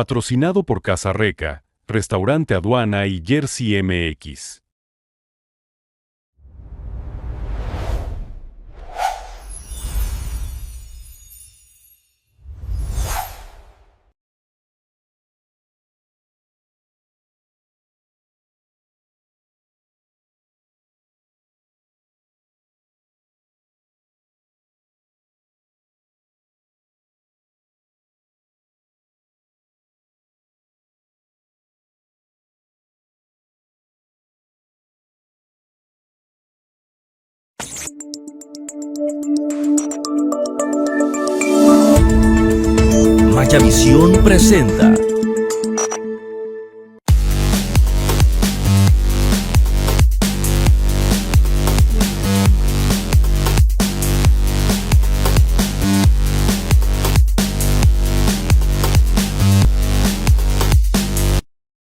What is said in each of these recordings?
Patrocinado por Casa Reca, Restaurante Aduana y Jersey MX. Mayavisión presenta.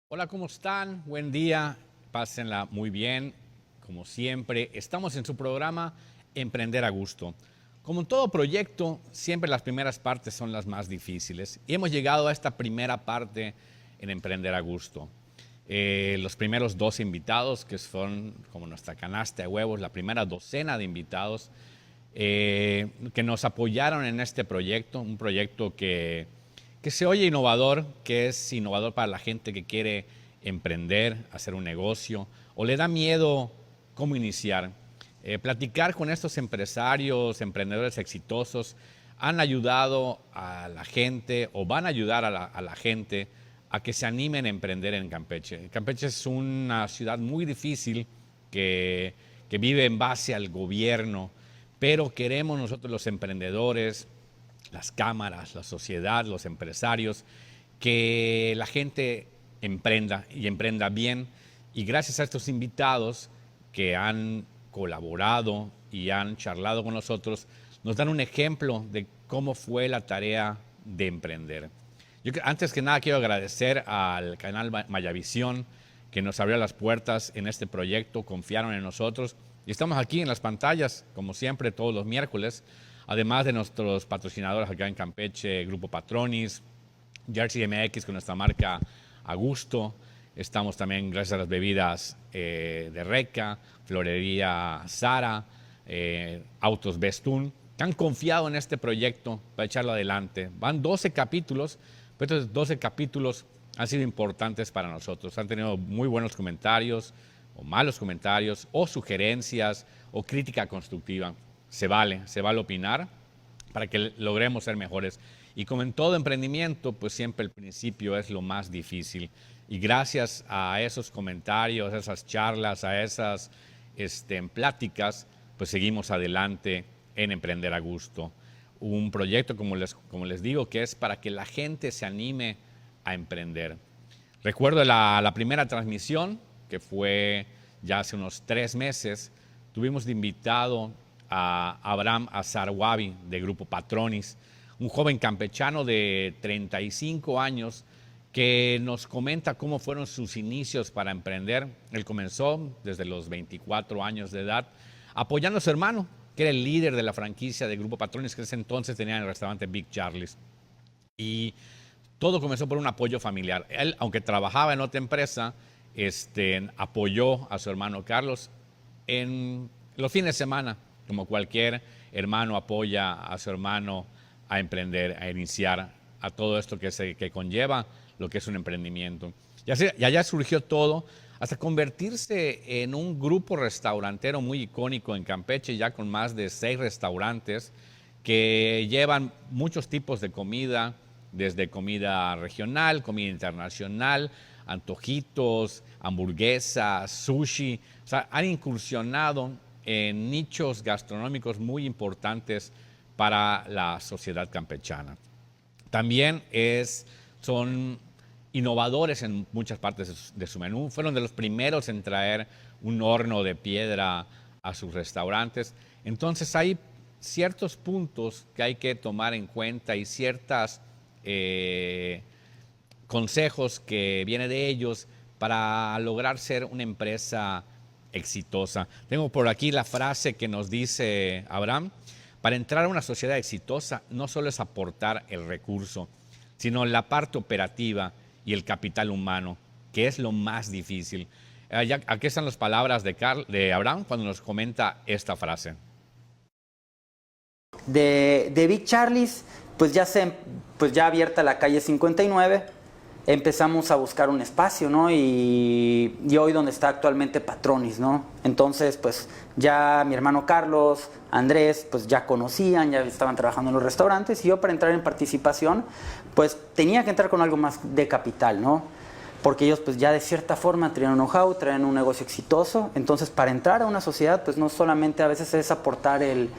Hola, ¿cómo están? Buen día, pásenla muy bien, como siempre. Estamos en su programa Emprender a Gusto. Como en todo proyecto, siempre las primeras partes son las más difíciles. Y hemos llegado a esta primera parte en Emprender a Gusto. Los primeros 2 invitados, que son como nuestra canasta de huevos, la primera docena de invitados que nos apoyaron en este proyecto, un proyecto que se oye innovador, que es innovador para la gente que quiere emprender, hacer un negocio o le da miedo cómo iniciar. Platicar con estos empresarios, emprendedores exitosos, han ayudado a la gente o van a ayudar a la gente a que se animen a emprender en Campeche. Campeche es una ciudad muy difícil que vive en base al gobierno, pero queremos nosotros los emprendedores, las cámaras, la sociedad, los empresarios, que la gente emprenda y emprenda bien. Y gracias a estos invitados que han colaborado y han charlado con nosotros, nos dan un ejemplo de cómo fue la tarea de emprender. Antes que nada quiero agradecer al canal Mayavisión que nos abrió las puertas en este proyecto, confiaron en nosotros y estamos aquí en las pantallas, como siempre, todos los miércoles. Además de nuestros patrocinadores acá en Campeche, Grupo Patronis, Jersey MX con nuestra marca A Gusto. Estamos también gracias a las bebidas de Reca, Florería Sara, Autos Bestún, que han confiado en este proyecto para echarlo adelante. Van 12 capítulos, pero estos 12 capítulos han sido importantes para nosotros. Han tenido muy buenos comentarios, o malos comentarios, o sugerencias, o crítica constructiva. Se vale opinar para que logremos ser mejores. Y como en todo emprendimiento, pues siempre el principio es lo más difícil. Y gracias a esos comentarios, a esas charlas, a esas pláticas, pues seguimos adelante en Emprender a Gusto. Un proyecto, como les digo, que es para que la gente se anime a emprender. Recuerdo la primera transmisión, que fue ya hace unos 3 meses, tuvimos de invitado a Abraham Azarwabi de Grupo Patronis, un joven campechano de 35 años que nos comenta cómo fueron sus inicios para emprender. Él comenzó desde los 24 años de edad apoyando a su hermano, que era el líder de la franquicia de Grupo Patronis, que en ese entonces tenía el restaurante Big Charlie's. Y todo comenzó por un apoyo familiar. Él, aunque trabajaba en otra empresa, apoyó a su hermano Carlos en los fines de semana, como cualquier hermano apoya a su hermano a emprender, a iniciar, a todo esto que conlleva lo que es un emprendimiento. Y allá surgió todo, hasta convertirse en un grupo restaurantero muy icónico en Campeche, ya con más de 6 restaurantes que llevan muchos tipos de comida, desde comida regional, comida internacional, antojitos, hamburguesas, sushi. O sea, han incursionado en nichos gastronómicos muy importantes para la sociedad campechana. También son innovadores en muchas partes de su menú. Fueron de los primeros en traer un horno de piedra a sus restaurantes. Entonces hay ciertos puntos que hay que tomar en cuenta y ciertos consejos que vienen de ellos para lograr ser una empresa exitosa. Tengo por aquí la frase que nos dice Abraham: para entrar a una sociedad exitosa no solo es aportar el recurso, sino la parte operativa y el capital humano, que es lo más difícil. Aquí están las palabras de Abraham cuando nos comenta esta frase. De Big Charlie's, pues ya abierta la calle 59, empezamos a buscar un espacio, ¿no? Y hoy donde está actualmente Patronis, ¿no? Entonces, pues ya mi hermano Carlos, Andrés, pues ya conocían, ya estaban trabajando en los restaurantes, y yo para entrar en participación, pues tenía que entrar con algo más de capital, ¿no? Porque ellos pues ya de cierta forma traían un know-how, traían un negocio exitoso. Entonces, para entrar a una sociedad, pues no solamente a veces es aportar el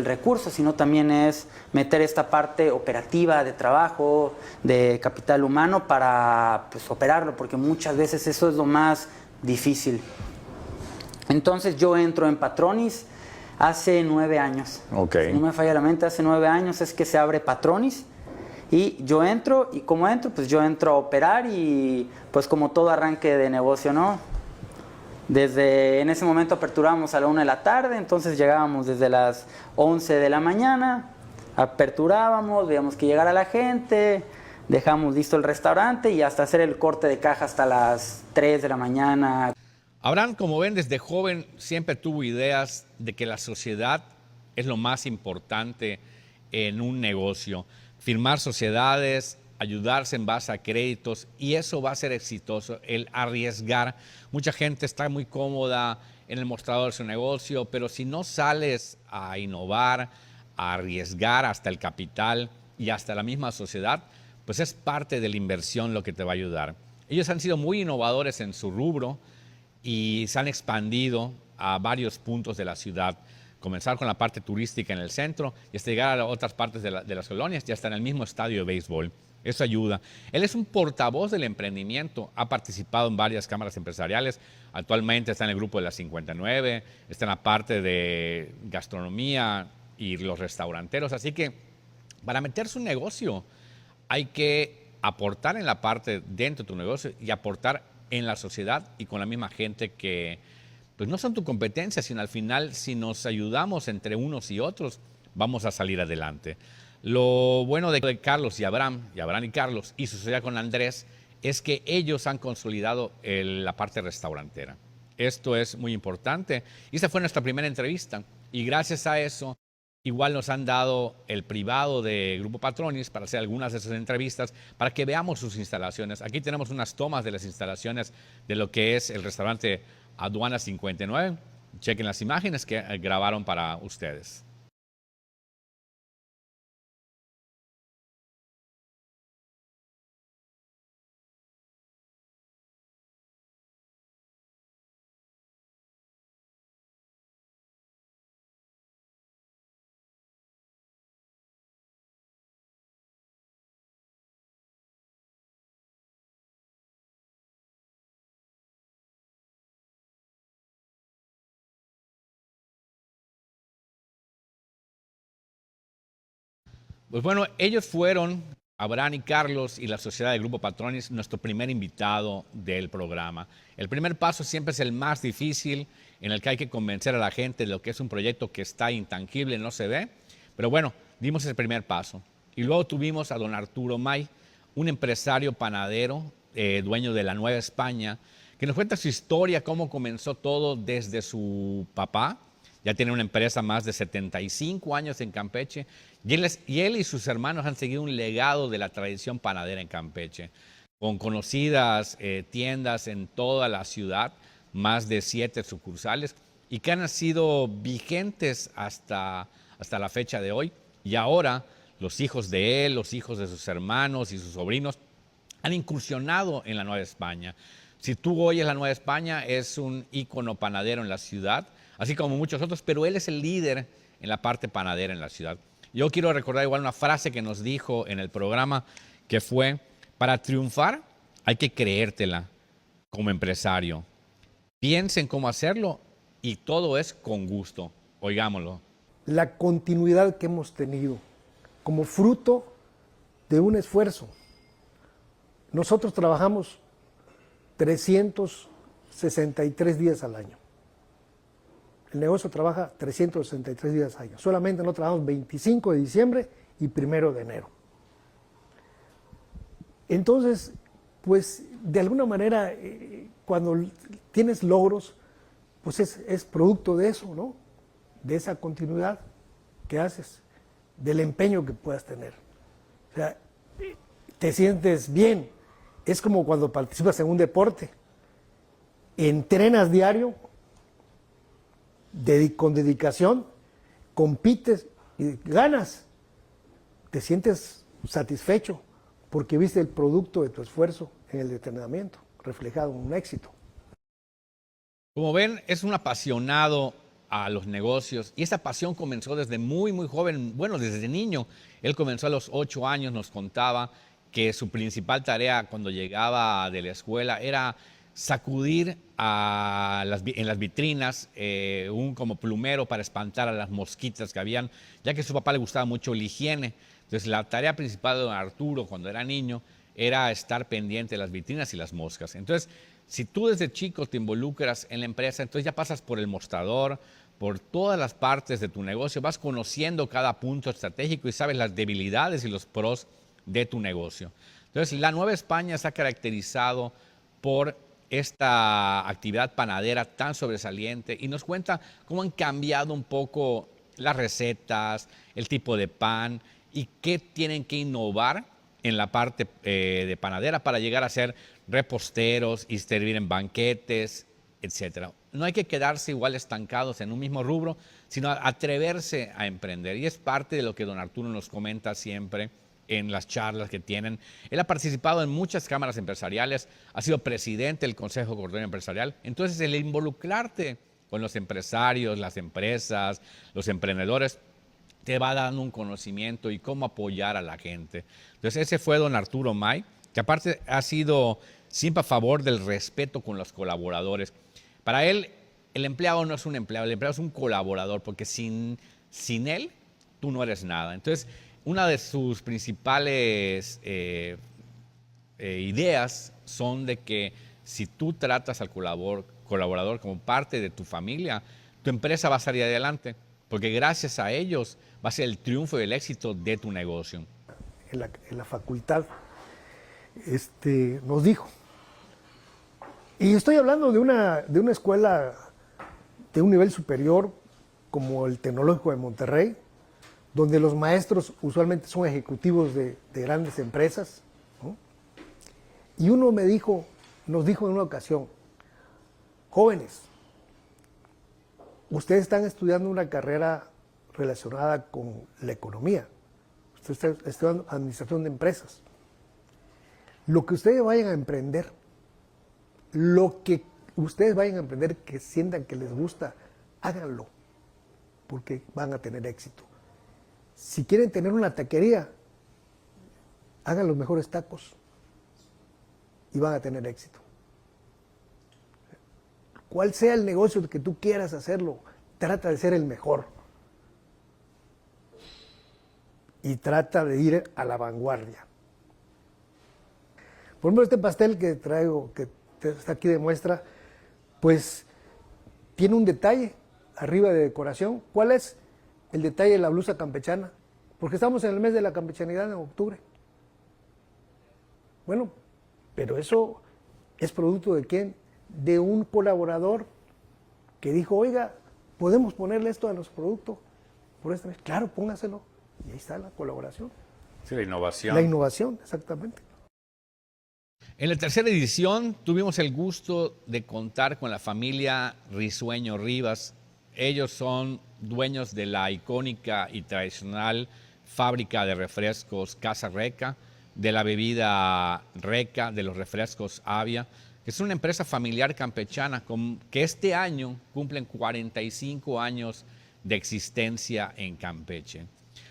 recurso, sino también es meter esta parte operativa de trabajo, de capital humano para pues operarlo, porque muchas veces eso es lo más difícil. Entonces yo entro en Patronis hace 9 años. Okay. Si no me falla la mente, hace 9 años es que se abre Patronis. Y yo entro, y como entro, pues yo entro a operar, y pues como todo arranque de negocio, ¿no? En ese momento aperturábamos a la 1 de la tarde, entonces llegábamos desde las 11 de la mañana, aperturábamos, veíamos que llegara la gente, dejamos listo el restaurante y hasta hacer el corte de caja hasta las 3 de la mañana. Abraham, como ven, desde joven siempre tuvo ideas de que la sociedad es lo más importante en un negocio. Firmar sociedades, ayudarse en base a créditos, y eso va a ser exitoso, el arriesgar. Mucha gente está muy cómoda en el mostrador de su negocio, pero si no sales a innovar, a arriesgar hasta el capital y hasta la misma sociedad, pues es parte de la inversión lo que te va a ayudar. Ellos han sido muy innovadores en su rubro y se han expandido a varios puntos de la ciudad. Comenzar con la parte turística en el centro y hasta llegar a otras partes de las colonias y hasta en el mismo estadio de béisbol. Eso ayuda. Él es un portavoz del emprendimiento, ha participado en varias cámaras empresariales, actualmente está en el grupo de las 59, está en la parte de gastronomía y los restauranteros. Así que para meterse un negocio hay que aportar en la parte dentro de tu negocio y aportar en la sociedad y con la misma gente que pues no son tu competencia, sino al final, si nos ayudamos entre unos y otros, vamos a salir adelante. Lo bueno de Carlos y Abraham y Carlos, y su sociedad con Andrés, es que ellos han consolidado la parte restaurantera. Esto es muy importante. Y esta fue nuestra primera entrevista. Y gracias a eso, igual nos han dado el privado de Grupo Patronis para hacer algunas de esas entrevistas, para que veamos sus instalaciones. Aquí tenemos unas tomas de las instalaciones de lo que es el restaurante Aduana 59. Chequen las imágenes que grabaron para ustedes. Pues bueno, ellos fueron, Abraham y Carlos y la sociedad del Grupo Patronis, nuestro primer invitado del programa. El primer paso siempre es el más difícil, en el que hay que convencer a la gente de lo que es un proyecto que está intangible, no se ve. Pero bueno, dimos el primer paso. Y luego tuvimos a don Arturo May, un empresario panadero, dueño de la Nueva España, que nos cuenta su historia, cómo comenzó todo desde su papá. Ya tiene una empresa más de 75 años en Campeche. Y él y sus hermanos han seguido un legado de la tradición panadera en Campeche, con conocidas tiendas en toda la ciudad, más de 7 sucursales, y que han sido vigentes hasta la fecha de hoy. Y ahora los hijos de él, los hijos de sus hermanos y sus sobrinos han incursionado en la Nueva España. Si tú oyes la Nueva España, es un ícono panadero en la ciudad, así como muchos otros, pero él es el líder en la parte panadera en la ciudad. Yo quiero recordar igual una frase que nos dijo en el programa, que fue: para triunfar hay que creértela como empresario. Piensen cómo hacerlo y todo es con gusto. Oigámoslo. La continuidad que hemos tenido como fruto de un esfuerzo. Nosotros trabajamos 363 días al año. El negocio trabaja 363 días al año. Solamente no trabajamos 25 de diciembre y 1 de enero. Entonces, pues de alguna manera, cuando tienes logros, pues es producto de eso, ¿no? De esa continuidad que haces, del empeño que puedas tener. O sea, te sientes bien. Es como cuando participas en un deporte. Entrenas diario, con dedicación, compites y ganas. Te sientes satisfecho porque viste el producto de tu esfuerzo en el entrenamiento, reflejado en un éxito. Como ven, es un apasionado a los negocios y esa pasión comenzó desde muy, muy joven, bueno, desde niño. Él comenzó a los 8 años, nos contaba que su principal tarea cuando llegaba de la escuela era sacudir en las vitrinas un como plumero para espantar a las mosquitas que habían, ya que a su papá le gustaba mucho la higiene. Entonces la tarea principal de don Arturo cuando era niño era estar pendiente de las vitrinas y las moscas. Entonces, si tú desde chico te involucras en la empresa, entonces ya pasas por el mostrador, por todas las partes de tu negocio, vas conociendo cada punto estratégico y sabes las debilidades y los pros de tu negocio. Entonces, la Nueva España se ha caracterizado por esta actividad panadera tan sobresaliente y nos cuenta cómo han cambiado un poco las recetas, el tipo de pan y qué tienen que innovar en la parte de panadera para llegar a ser reposteros y servir en banquetes, etcétera. No hay que quedarse igual estancados en un mismo rubro, sino atreverse a emprender. Y es parte de lo que don Arturo nos comenta siempre en las charlas que tienen. Él ha participado en muchas cámaras empresariales, ha sido presidente del Consejo Coordinador Empresarial. Entonces, el involucrarte con los empresarios, las empresas, los emprendedores, te va dando un conocimiento y cómo apoyar a la gente. Entonces, ese fue don Arturo May, que aparte ha sido siempre a favor del respeto con los colaboradores. Para él, el empleado no es un empleado, el empleado es un colaborador, porque sin él, tú no eres nada. Entonces, una de sus principales ideas son de que si tú tratas al colaborador como parte de tu familia, tu empresa va a salir adelante, porque gracias a ellos va a ser el triunfo y el éxito de tu negocio. En la facultad nos dijo, y estoy hablando de una escuela de un nivel superior como el Tecnológico de Monterrey, donde los maestros usualmente son ejecutivos de grandes empresas, ¿no? Y uno nos dijo en una ocasión, jóvenes, ustedes están estudiando una carrera relacionada con la economía, ustedes están estudiando administración de empresas. Lo que ustedes vayan a emprender, que sientan que les gusta, háganlo, porque van a tener éxito. Si quieren tener una taquería, hagan los mejores tacos y van a tener éxito. Cual sea el negocio que tú quieras hacerlo, trata de ser el mejor. Y trata de ir a la vanguardia. Por ejemplo, este pastel que traigo, que está aquí de muestra, pues tiene un detalle arriba de decoración. ¿Cuál es? El detalle de la blusa campechana, porque estamos en el mes de la campechanidad en octubre. Bueno, pero eso es producto ¿de quién? De un colaborador que dijo, oiga, ¿podemos ponerle esto a los productos por esta vez? Claro, póngaselo. Y ahí está la colaboración. Sí, la innovación. La innovación, exactamente. En la tercera edición tuvimos el gusto de contar con la familia Risueño Rivas. Ellos son dueños de la icónica y tradicional fábrica de refrescos Casa Reca, de la bebida Reca, de los refrescos Avia, que es una empresa familiar campechana que este año cumplen 45 años de existencia en Campeche.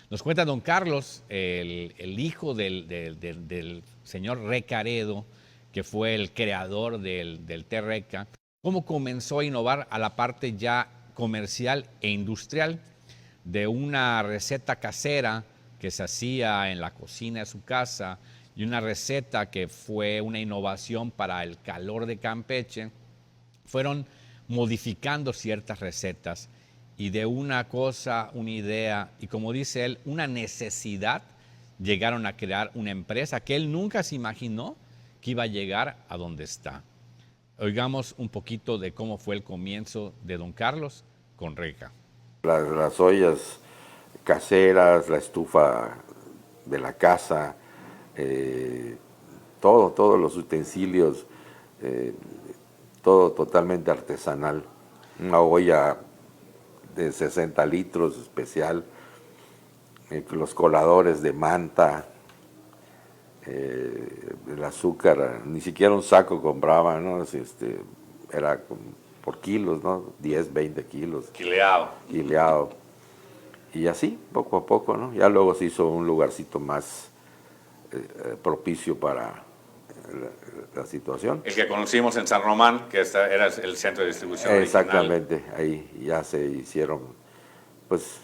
Nos cuenta don Carlos, el hijo del señor Recaredo, que fue el creador del té Reca, cómo comenzó a innovar a la parte ya comercial e industrial de una receta casera que se hacía en la cocina de su casa y una receta que fue una innovación para el calor de Campeche. Fueron modificando ciertas recetas y de una cosa, una idea y como dice él, una necesidad, llegaron a crear una empresa que él nunca se imaginó que iba a llegar a donde está. Oigamos un poquito de cómo fue el comienzo de don Carlos con Reca. Las ollas caseras, la estufa de la casa, todos los utensilios, todo totalmente artesanal. Una olla de 60 litros especial, los coladores de manta, el azúcar, ni siquiera un saco compraba, ¿no? Era por kilos, ¿no? 10, 20 kilos. Quileado. Y así, poco a poco, ¿no? Ya luego se hizo un lugarcito más propicio para la situación. El que conocimos en San Román, que era el centro de distribución original. Exactamente, ahí ya se hicieron, pues,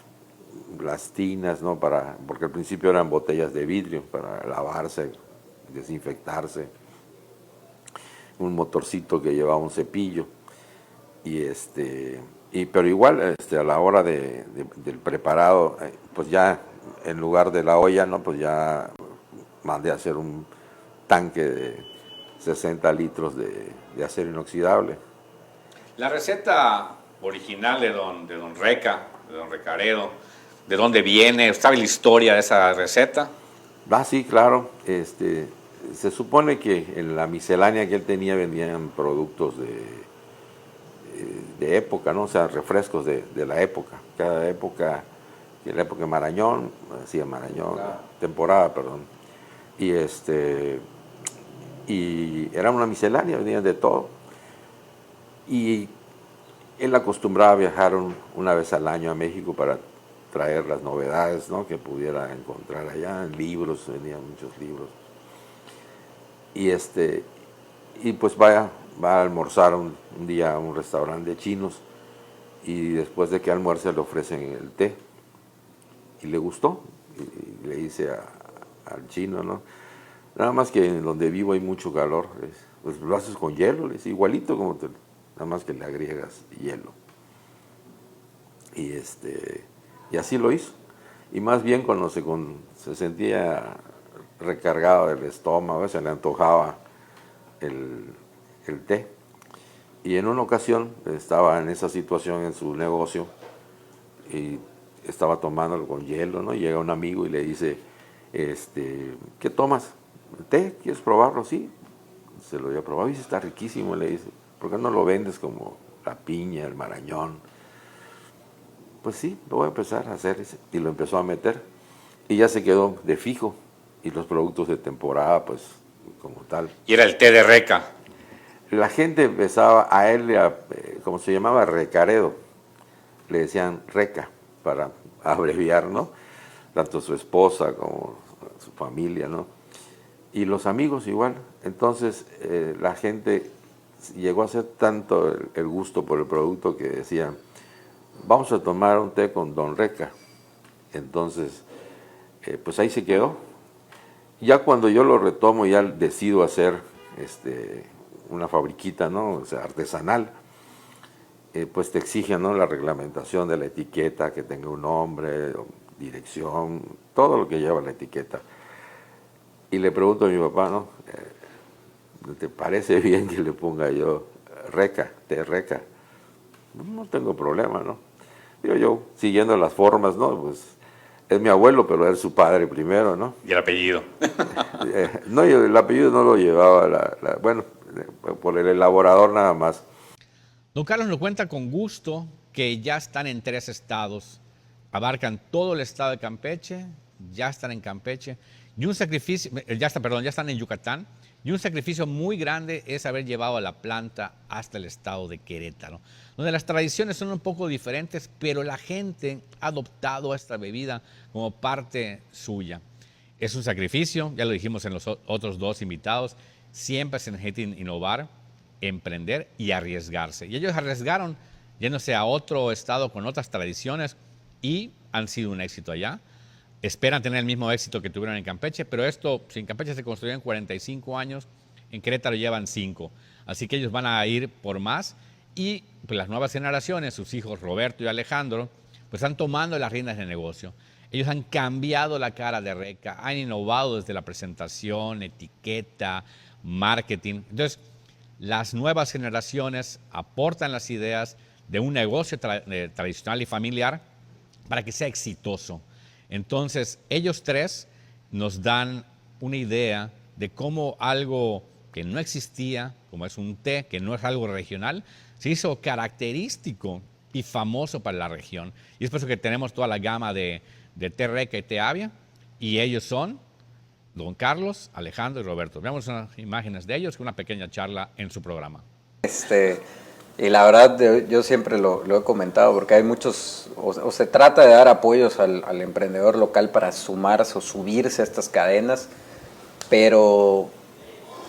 las tinas, ¿no? Porque al principio eran botellas de vidrio para lavarse, desinfectarse, un motorcito que llevaba un cepillo, pero igual a la hora del preparado, pues ya en lugar de la olla, ¿no? Pues ya mandé a hacer un tanque de 60 litros de acero inoxidable. La receta original de don Reca, de don Recaredo, ¿de dónde viene? ¿Sabe la historia de esa receta? Sí, claro. Se supone que en la miscelánea que él tenía vendían productos de época, ¿no? O sea, refrescos de la época. Cada época, en la época de Marañón, claro. Temporada, perdón. Y era una miscelánea, venían de todo. Y él acostumbraba a viajar una vez al año a México para traer las novedades, ¿no? Que pudiera encontrar allá, en libros, venían muchos libros. Y pues va a almorzar un día a un restaurante de chinos, y después de que almuerce le ofrecen el té, y le gustó, y le dice al chino, ¿no? Nada más que en donde vivo hay mucho calor, pues lo haces con hielo, le dice, igualito como nada más que le agregas hielo. Y así lo hizo. Y más bien cuando se sentía recargado del estómago, se le antojaba el té. Y en una ocasión estaba en esa situación en su negocio y estaba tomándolo con hielo, ¿no? Y llega un amigo y le dice, ¿qué tomas? ¿Té? ¿Quieres probarlo? Sí. Se lo había probado y dice, está riquísimo, le dice. ¿Por qué no lo vendes como la piña, el marañón? Pues sí, lo voy a empezar a hacer. Y lo empezó a meter. Y ya se quedó de fijo. Y los productos de temporada, pues, como tal. Y era el té de Reca. La gente empezaba a él, como se llamaba, Recaredo. Le decían Reca, para abreviar, ¿no? Tanto su esposa como su familia, ¿no? Y los amigos igual. Entonces, la gente llegó a hacer tanto el gusto por el producto que decían, vamos a tomar un té con don Reca. Entonces, pues ahí se quedó. Ya cuando yo lo retomo, ya decido hacer una fabriquita, ¿no? O sea, artesanal, pues te exigen, ¿no? La reglamentación de la etiqueta, que tenga un nombre, dirección, todo lo que lleva la etiqueta. Y le pregunto a mi papá, ¿no? ¿Te parece bien que le ponga yo Reca, té Reca? No tengo problema, ¿no? Digo yo, siguiendo las formas, ¿no? Pues es mi abuelo, pero es su padre primero, ¿no? ¿Y el apellido? No, el apellido no lo llevaba, bueno, por el elaborador nada más. Don Carlos nos cuenta con gusto que ya están en 3 estados, abarcan todo el estado de Campeche, ya están en Campeche, y un sacrificio, ya están en Yucatán, y un sacrificio muy grande es haber llevado la planta hasta el estado de Querétaro, donde las tradiciones son un poco diferentes, pero la gente ha adoptado esta bebida como parte suya. Es un sacrificio, ya lo dijimos en los otros 2 invitados, siempre se necesita innovar, emprender y arriesgarse. Y ellos arriesgaron yéndose a otro estado con otras tradiciones y han sido un éxito allá. Esperan tener el mismo éxito que tuvieron en Campeche, pero esto, si en Campeche se construyó en 45 años, en Querétaro llevan 5. Así que ellos van a ir por más y pues, las nuevas generaciones, sus hijos Roberto y Alejandro, pues están tomando las riendas del negocio. Ellos han cambiado la cara de Reca, han innovado desde la presentación, etiqueta, marketing. Entonces, las nuevas generaciones aportan las ideas de un negocio tradicional y familiar para que sea exitoso. Entonces, ellos tres nos dan una idea de cómo algo que no existía, como es un té, que no es algo regional, se hizo característico y famoso para la región. Y es por eso que tenemos toda la gama de té Reca y té Avia, y ellos son don Carlos, Alejandro y Roberto. Veamos unas imágenes de ellos con una pequeña charla en su programa. Y la verdad, yo siempre lo he comentado, porque hay muchos, o se trata de dar apoyos al emprendedor local para sumarse o subirse a estas cadenas, pero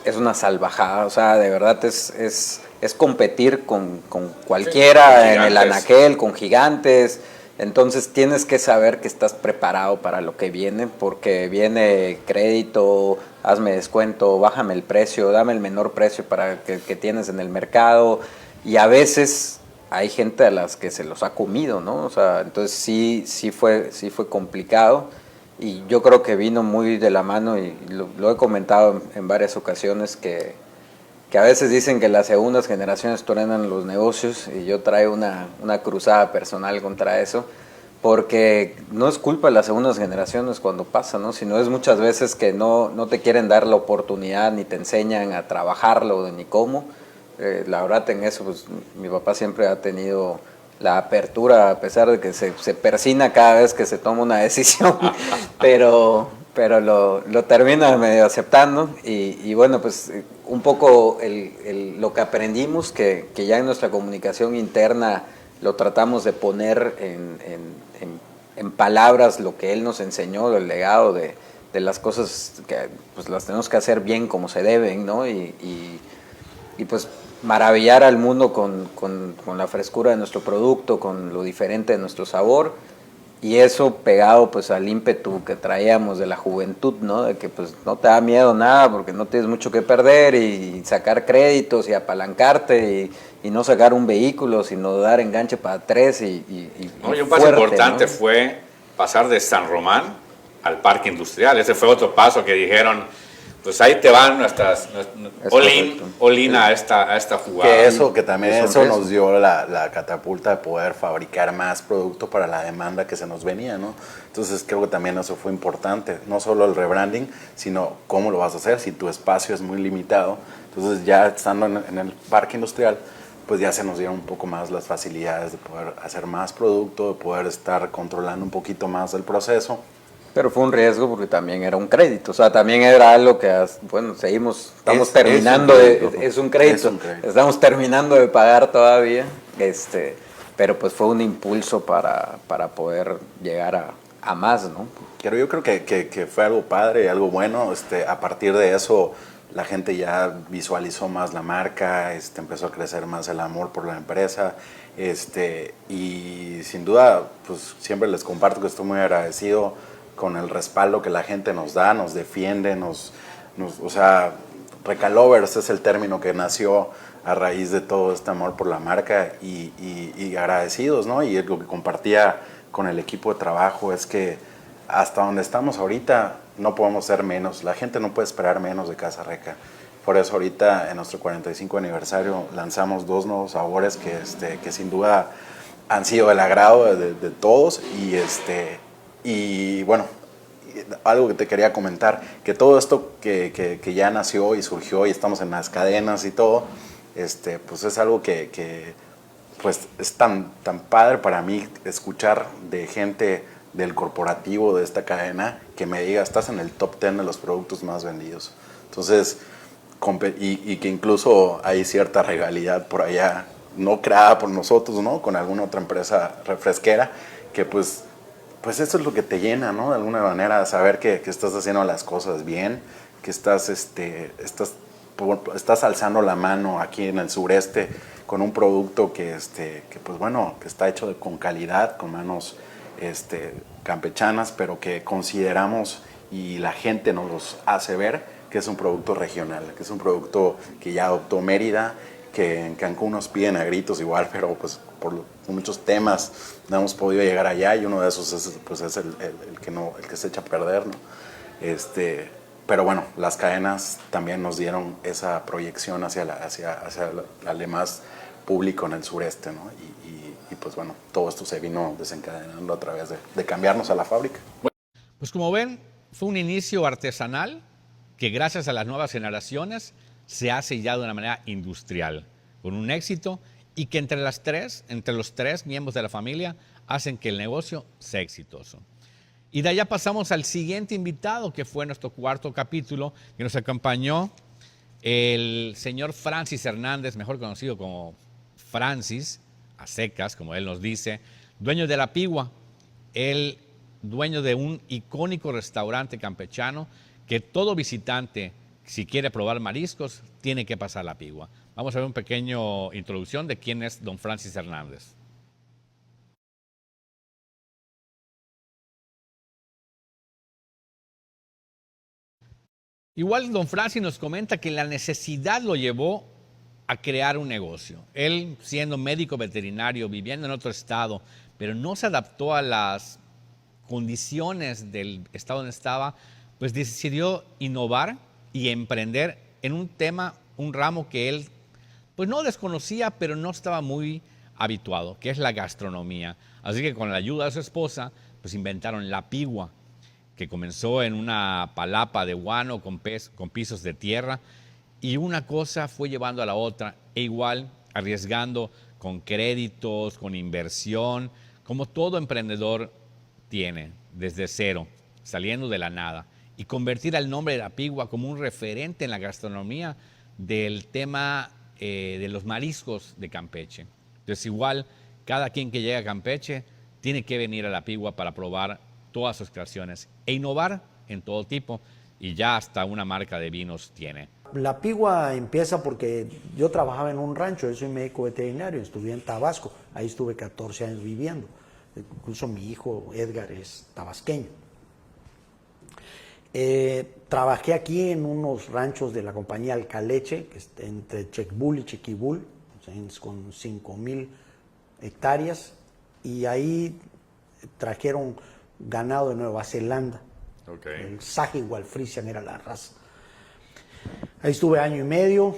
es una salvajada, o sea, de verdad es competir con cualquiera, sí, en el anaquel, con gigantes. Entonces tienes que saber que estás preparado para lo que viene, porque viene crédito, hazme descuento, bájame el precio, dame el menor precio para que tienes en el mercado. Y a veces hay gente a las que se los ha comido, ¿no? O sea, entonces sí fue complicado, y yo creo que vino muy de la mano, y lo he comentado en varias ocasiones, que a veces dicen que las segundas generaciones truenan los negocios, y yo traigo una cruzada personal contra eso, porque no es culpa de las segundas generaciones cuando pasa, ¿no? Sino es muchas veces que no te quieren dar la oportunidad, ni te enseñan a trabajarlo, ni cómo. La verdad, en eso, pues mi papá siempre ha tenido la apertura, a pesar de que se persina cada vez que se toma una decisión, pero lo termina medio aceptando, y bueno, pues un poco lo que aprendimos, que ya en nuestra comunicación interna lo tratamos de poner en palabras, lo que él nos enseñó, el legado de las cosas que pues las tenemos que hacer bien como se deben, ¿no? Y pues maravillar al mundo con la frescura de nuestro producto, con lo diferente de nuestro sabor, y eso pegado pues al ímpetu que traíamos de la juventud, ¿no? De que pues no te da miedo nada porque no tienes mucho que perder, y sacar créditos y apalancarte, y no sacar un vehículo, sino dar enganche para tres y un paso importante, ¿no? Fue pasar de San Román al parque industrial. Ese fue otro paso que dijeron, pues ahí te van nuestras all-in a esta jugada. Que también eso nos dio la catapulta de poder fabricar más producto para la demanda que se nos venía, ¿no? Entonces creo que también eso fue importante, no solo el rebranding, sino cómo lo vas a hacer si tu espacio es muy limitado. Entonces ya estando en el parque industrial, pues ya se nos dieron un poco más las facilidades de poder hacer más producto, de poder estar controlando un poquito más el proceso. Pero fue un riesgo porque también era un crédito, o sea, también era algo que, bueno, estamos terminando es un crédito, estamos terminando de pagar todavía, pero pues fue un impulso para poder llegar a más, ¿no? Pero yo creo que fue algo padre, algo bueno, a partir de eso la gente ya visualizó más la marca, empezó a crecer más el amor por la empresa, y sin duda, pues siempre les comparto que estoy muy agradecido con el respaldo que la gente nos da, nos defiende, o sea, Recalovers es el término que nació a raíz de todo este amor por la marca, y agradecidos, ¿no? Y lo que compartía con el equipo de trabajo es que hasta donde estamos ahorita no podemos ser menos, la gente no puede esperar menos de Casa Reca. Por eso ahorita en nuestro 45 aniversario lanzamos 2 nuevos sabores que sin duda han sido del agrado de todos, y bueno, algo que te quería comentar, que todo esto que ya nació y surgió y estamos en las cadenas y todo, pues es algo que pues es tan padre para mí escuchar de gente del corporativo de esta cadena que me diga, estás en el top 10 de los productos más vendidos. Entonces, y que incluso hay cierta rivalidad por allá, no creada por nosotros, ¿no? Con alguna otra empresa refresquera, que pues eso es lo que te llena, ¿no? De alguna manera, saber que estás haciendo las cosas bien, que estás alzando la mano aquí en el sureste con un producto que pues bueno, que está hecho con calidad, con manos campechanas, pero que consideramos, y la gente nos los hace ver, que es un producto regional, que es un producto que ya adoptó Mérida, que en Cancún nos piden a gritos igual, pero pues por muchos temas no hemos podido llegar allá, y uno de esos es el que se echa a perder, ¿no? Pero bueno, las cadenas también nos dieron esa proyección hacia el demás público en el sureste, ¿no? Y pues bueno, todo esto se vino desencadenando a través de cambiarnos a la fábrica. Pues como ven, fue un inicio artesanal que gracias a las nuevas generaciones se hace ya de una manera industrial, con un éxito, y que entre los tres miembros de la familia hacen que el negocio sea exitoso. Y de allá pasamos al siguiente invitado, que fue nuestro cuarto capítulo, que nos acompañó el señor Francis Hernández, mejor conocido como Francis, a secas, como él nos dice, dueño de La Pigua, el dueño de un icónico restaurante campechano que todo visitante, si quiere probar mariscos, tiene que pasar La Pigua. Vamos a ver una pequeña introducción de quién es don Francis Hernández. Igual don Francis nos comenta que la necesidad lo llevó a crear un negocio. Él, siendo médico veterinario, viviendo en otro estado, pero no se adaptó a las condiciones del estado donde estaba, pues decidió innovar y emprender en un tema, un ramo que él pues no desconocía, pero no estaba muy habituado, que es la gastronomía. Así que con la ayuda de su esposa, pues inventaron La Pigua, que comenzó en una palapa de guano con pisos de tierra, y una cosa fue llevando a la otra, e igual arriesgando con créditos, con inversión, como todo emprendedor tiene, desde cero, saliendo de la nada, y convertir al nombre de La Pigua como un referente en la gastronomía del tema de los mariscos de Campeche. Entonces igual, cada quien que llega a Campeche tiene que venir a La Pigua para probar todas sus creaciones e innovar en todo tipo, y ya hasta una marca de vinos tiene. La Pigua empieza porque yo trabajaba en un rancho, yo soy médico veterinario, estuve en Tabasco, ahí estuve 14 años viviendo. Incluso mi hijo Edgar es tabasqueño. Trabajé aquí en unos ranchos de la compañía Alcaleche, que está entre Checbul y Chiquibul, con 5,000 hectáreas, y ahí trajeron ganado de Nueva Zelanda. Okay. El Sahiwal Friesian era la raza. Ahí estuve año y medio,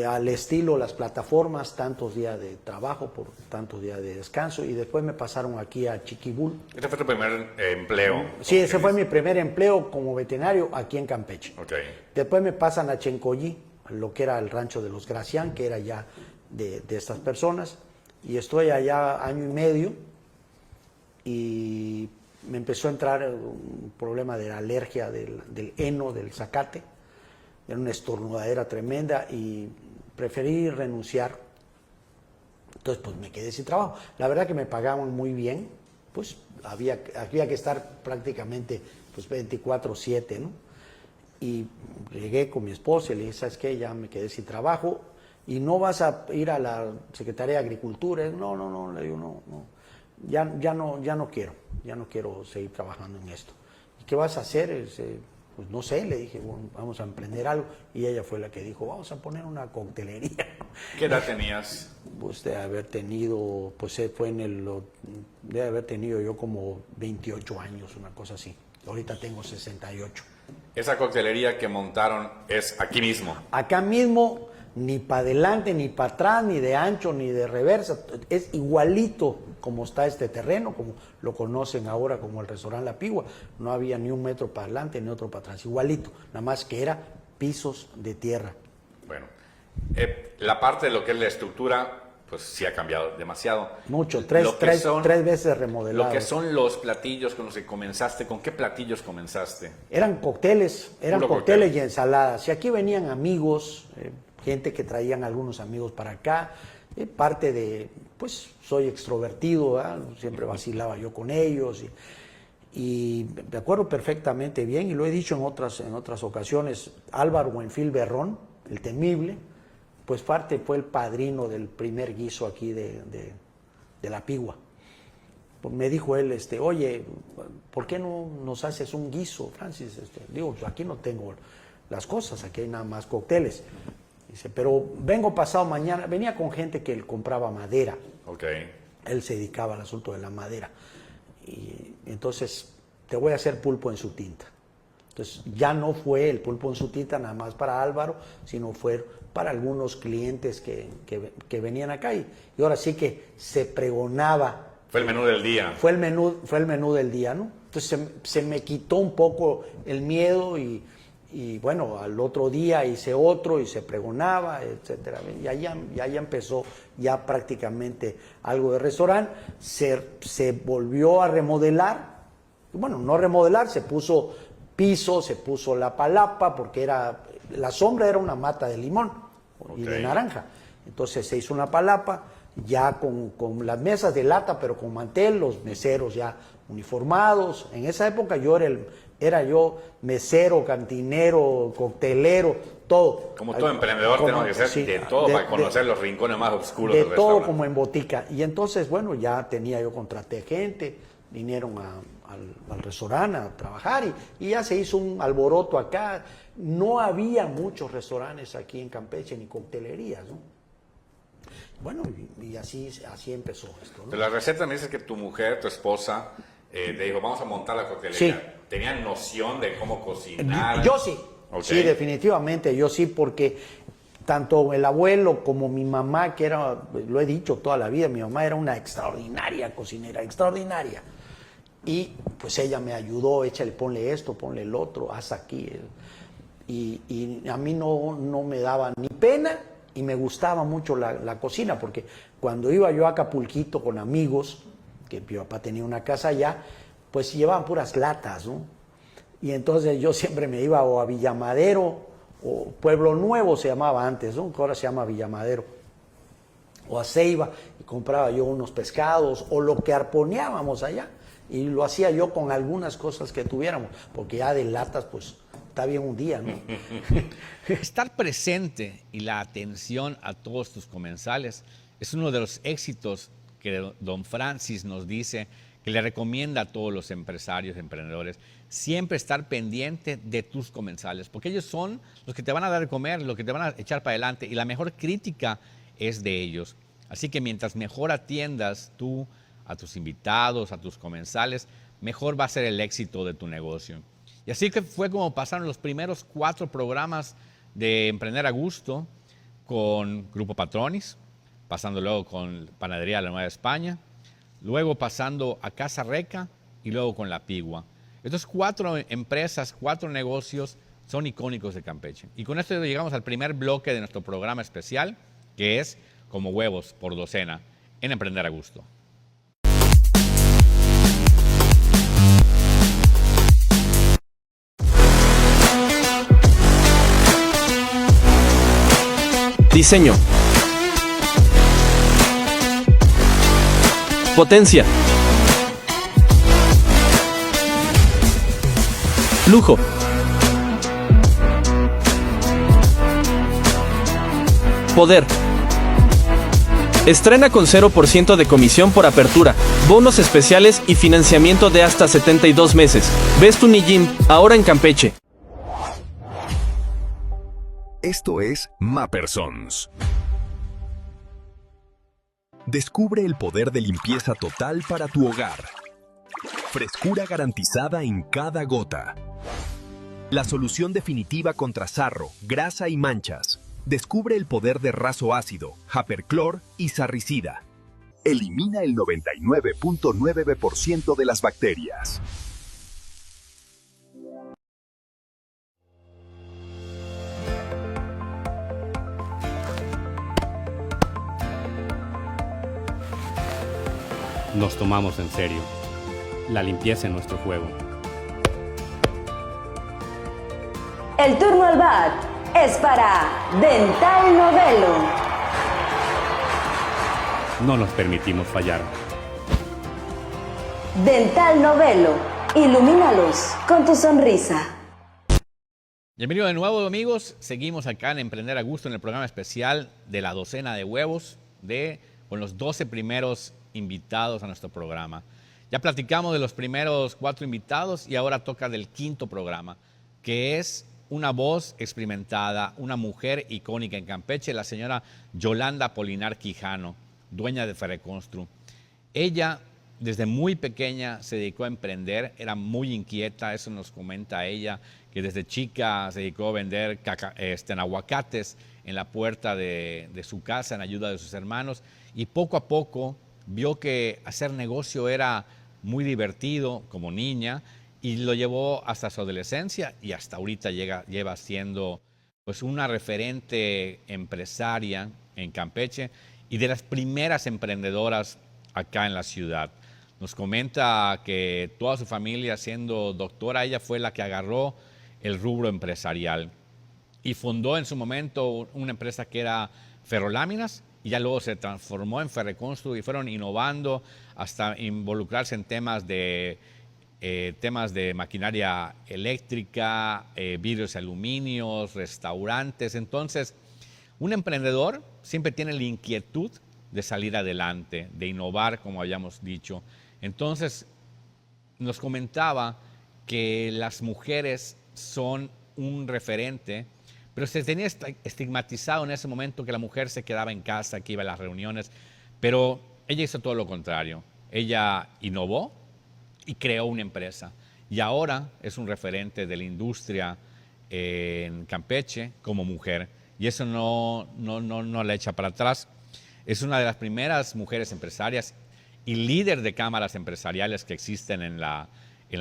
al estilo las plataformas, tantos días de trabajo por tantos días de descanso, y después me pasaron aquí a Chiquibul. ¿Este fue tu primer empleo? Sí, ese fue mi primer empleo como veterinario aquí en Campeche. Okay. Después me pasan a Chencollí, lo que era el rancho de los Gracián, que era ya de estas personas, y estoy allá año y medio, y me empezó a entrar un problema de la alergia del heno, del zacate. Era una estornudadera tremenda y preferí renunciar. Entonces, pues me quedé sin trabajo. La verdad que me pagaban muy bien, pues había que estar prácticamente pues 24/7, ¿no? Y llegué con mi esposa y le dije, ¿sabes qué? Ya me quedé sin trabajo y no vas a ir a la Secretaría de Agricultura. No, le digo, no. Ya no quiero seguir trabajando en esto. ¿Y qué vas a hacer? Pues no sé, le dije, bueno, vamos a emprender algo, y ella fue la que dijo, vamos a poner una coctelería. ¿Qué edad tenías? Pues de haber tenido, de haber tenido yo como 28 años, una cosa así. Ahorita tengo 68. ¿Esa coctelería que montaron es aquí mismo? Acá mismo, ni para adelante, ni para atrás, ni de ancho, ni de reversa. Es igualito como está este terreno, como lo conocen ahora como el restaurante La Pigua. No había ni un metro para adelante, ni otro para atrás. Igualito, nada más que era pisos de tierra. Bueno, la parte de lo que es la estructura, pues sí ha cambiado demasiado. Mucho, tres veces remodelado. Lo que son los platillos con los que comenzaste, ¿con qué platillos comenzaste? Eran cócteles y ensaladas. Y aquí venían amigos, gente que traían algunos amigos para acá, parte de, pues soy extrovertido, ¿verdad? Siempre vacilaba yo con ellos y me acuerdo perfectamente bien, y lo he dicho en otras ocasiones, Álvaro Buenfil Berrón, el temible, pues fue el padrino del primer guiso aquí de La Pigua. Pues me dijo él, oye, ¿por qué no nos haces un guiso, Francis? Digo, aquí no tengo las cosas, aquí hay nada más cócteles. Dice, pero vengo pasado mañana. Venía con gente que él compraba madera. Ok. Él se dedicaba al asunto de la madera. Y entonces, te voy a hacer pulpo en su tinta. Entonces, ya no fue el pulpo en su tinta nada más para Álvaro, sino fue para algunos clientes que venían acá. Y ahora sí que se pregonaba. Fue el menú del día. Fue el menú del día, ¿no? Entonces, se me quitó un poco el miedo y bueno, al otro día hice otro y se pregonaba, etcétera. Y allá empezó ya prácticamente algo de restaurante. Se volvió a remodelar. Bueno, no remodelar, se puso piso, se puso la palapa, porque la sombra era una mata de limón y de naranja. Entonces se hizo una palapa, ya con las mesas de lata, pero con mantel, los meseros ya uniformados. En esa época era yo mesero, cantinero, coctelero, todo. Como todo emprendedor tenemos que ser de todo para conocer los rincones más oscuros del restaurante. De todo como en botica. Y entonces, bueno, ya contraté gente, vinieron al restaurante a trabajar y ya se hizo un alboroto acá. No había muchos restaurantes aquí en Campeche ni coctelerías, ¿no? Bueno, y así empezó esto, ¿no? De la receta me dices que tu mujer, tu esposa, te dijo, vamos a montar la coctelería. Sí. ¿Tenían noción de cómo cocinar? Yo sí. Okay. Sí, definitivamente, yo sí, porque tanto el abuelo como mi mamá, que era, lo he dicho toda la vida, mi mamá era una extraordinaria cocinera, extraordinaria. Y pues ella me ayudó, échale, ponle esto, ponle el otro, haz aquí. Y a mí no me daba ni pena y me gustaba mucho la cocina, porque cuando iba yo a Acapulquito con amigos, que mi papá tenía una casa allá, pues llevaban puras latas, ¿no? Y entonces yo siempre me iba o a Villamadero, o Pueblo Nuevo se llamaba antes, ¿no? Que ahora se llama Villamadero, o a Ceiba, y compraba yo unos pescados, o lo que arponeábamos allá, y lo hacía yo con algunas cosas que tuviéramos, porque ya de latas, pues, está bien un día, ¿no? Estar presente y la atención a todos tus comensales es uno de los éxitos que don Francis nos dice que le recomienda a todos los empresarios, emprendedores, siempre estar pendiente de tus comensales, porque ellos son los que te van a dar de comer, los que te van a echar para adelante, y la mejor crítica es de ellos. Así que mientras mejor atiendas tú a tus invitados, a tus comensales, mejor va a ser el éxito de tu negocio. Y así que fue como pasaron los primeros 4 programas de Emprender a Gusto con Grupo Patronis, pasando luego con Panadería La Nueva España, luego pasando a Casa Reca y luego con La Pigua. Estos 4 empresas, 4 negocios son icónicos de Campeche. Y con esto llegamos al primer bloque de nuestro programa especial, que es Como huevos por docena en Emprender a Gusto. Diseño. Potencia. Lujo. Poder. Estrena con 0% de comisión por apertura, bonos especiales y financiamiento de hasta 72 meses. Ves tu Nijim, ahora en Campeche. Esto es Mapersons. Descubre el poder de limpieza total para tu hogar. Frescura garantizada en cada gota. La solución definitiva contra sarro, grasa y manchas. Descubre el poder de raso ácido, Haperclor y sarricida. Elimina el 99.9% de las bacterias. Nos tomamos en serio la limpieza en nuestro juego. El turno al bat es para Dental Novelo. No nos permitimos fallar. Dental Novelo, ilumínalos con tu sonrisa. Bienvenido de nuevo, amigos. Seguimos acá en Emprender a Gusto en el programa especial de la docena de huevos con los 12 primeros invitados a nuestro programa. Ya platicamos de los primeros 4 invitados y ahora toca del 5.º programa, que es una voz experimentada, una mujer icónica en Campeche, la señora Yolanda Polinar Quijano, dueña de Ferreconstru. Ella, desde muy pequeña, se dedicó a emprender, era muy inquieta, eso nos comenta ella, que desde chica se dedicó a vender aguacates en la puerta de su casa en ayuda de sus hermanos, y poco a poco vio que hacer negocio era muy divertido como niña, y lo llevó hasta su adolescencia y hasta ahorita lleva siendo pues una referente empresaria en Campeche y de las primeras emprendedoras acá en la ciudad. Nos comenta que toda su familia, siendo doctora, ella fue la que agarró el rubro empresarial y fundó en su momento una empresa que era Ferroláminas, y ya luego se transformó en Ferreconstru y fueron innovando hasta involucrarse en temas de maquinaria eléctrica, vidrios y aluminios, restaurantes. Entonces, un emprendedor siempre tiene la inquietud de salir adelante, de innovar, como habíamos dicho. Entonces, nos comentaba que las mujeres son un referente, pero se tenía estigmatizado en ese momento que la mujer se quedaba en casa, que iba a las reuniones, pero ella hizo todo lo contrario. Ella innovó y creó una empresa. Y ahora es un referente de la industria en Campeche como mujer. Y eso no la echa para atrás. Es una de las primeras mujeres empresarias y líder de cámaras empresariales que existen en la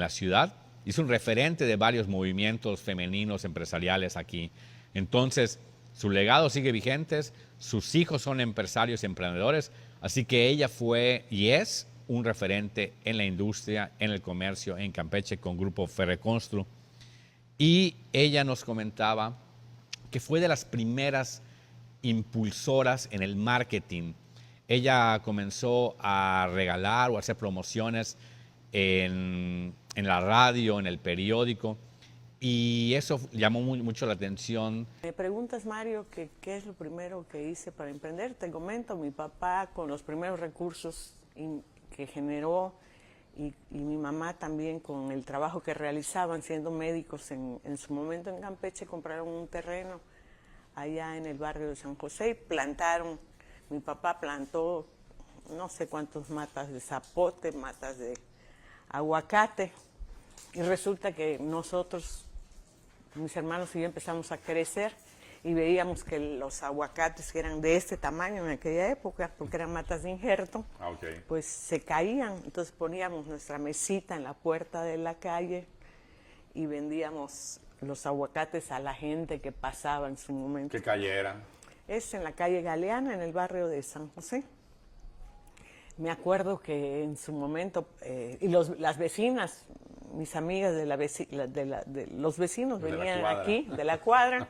ciudad. Y es un referente de varios movimientos femeninos empresariales aquí. Entonces, su legado sigue vigente, sus hijos son empresarios y emprendedores, así que ella fue y es un referente en la industria, en el comercio, en Campeche, con Grupo Ferreconstru. Y ella nos comentaba que fue de las primeras impulsoras en el marketing. Ella comenzó a regalar o a hacer promociones en la radio, en el periódico, y eso llamó mucho la atención. Me preguntas, Mario, que qué es lo primero que hice para emprender. Te comento, mi papá con los primeros recursos que generó y mi mamá también con el trabajo que realizaban siendo médicos en su momento en Campeche, compraron un terreno allá en el barrio de San José y plantaron. Mi papá plantó no sé cuántas matas de zapote, matas de aguacate, y resulta que nosotros, mis hermanos y yo, empezamos a crecer y veíamos que los aguacates que eran de este tamaño en aquella época, porque eran matas de injerto, pues se caían. Entonces poníamos nuestra mesita en la puerta de la calle y vendíamos los aguacates a la gente que pasaba en su momento. ¿Qué calle era? Es en la calle Galeana, en el barrio de San José. Me acuerdo que en su momento, y las vecinas, mis amigas de los vecinos venían aquí, de la cuadra,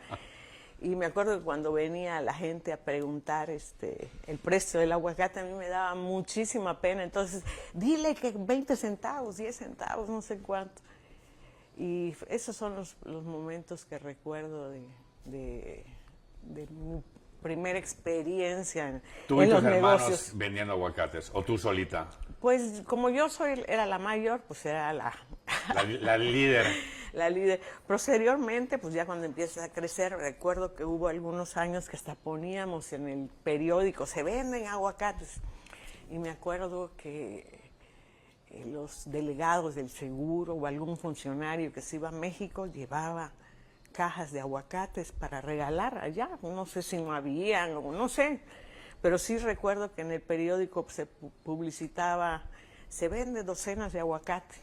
y me acuerdo que cuando venía la gente a preguntar el precio del aguacate, a mí me daba muchísima pena. Entonces, dile que 20 centavos, 10 centavos, no sé cuánto. Y esos son los momentos que recuerdo de mi primera experiencia en los negocios. Vendiendo aguacates, o tú solita? Pues como yo era la mayor, pues era la líder. La líder. Posteriormente, pues ya cuando empiezas a crecer, recuerdo que hubo algunos años que hasta poníamos en el periódico, se venden aguacates. Y me acuerdo que los delegados del seguro o algún funcionario que se iba a México llevaba cajas de aguacates para regalar allá. No sé si no habían o no sé, pero sí recuerdo que en el periódico se publicitaba, se vende docenas de aguacate.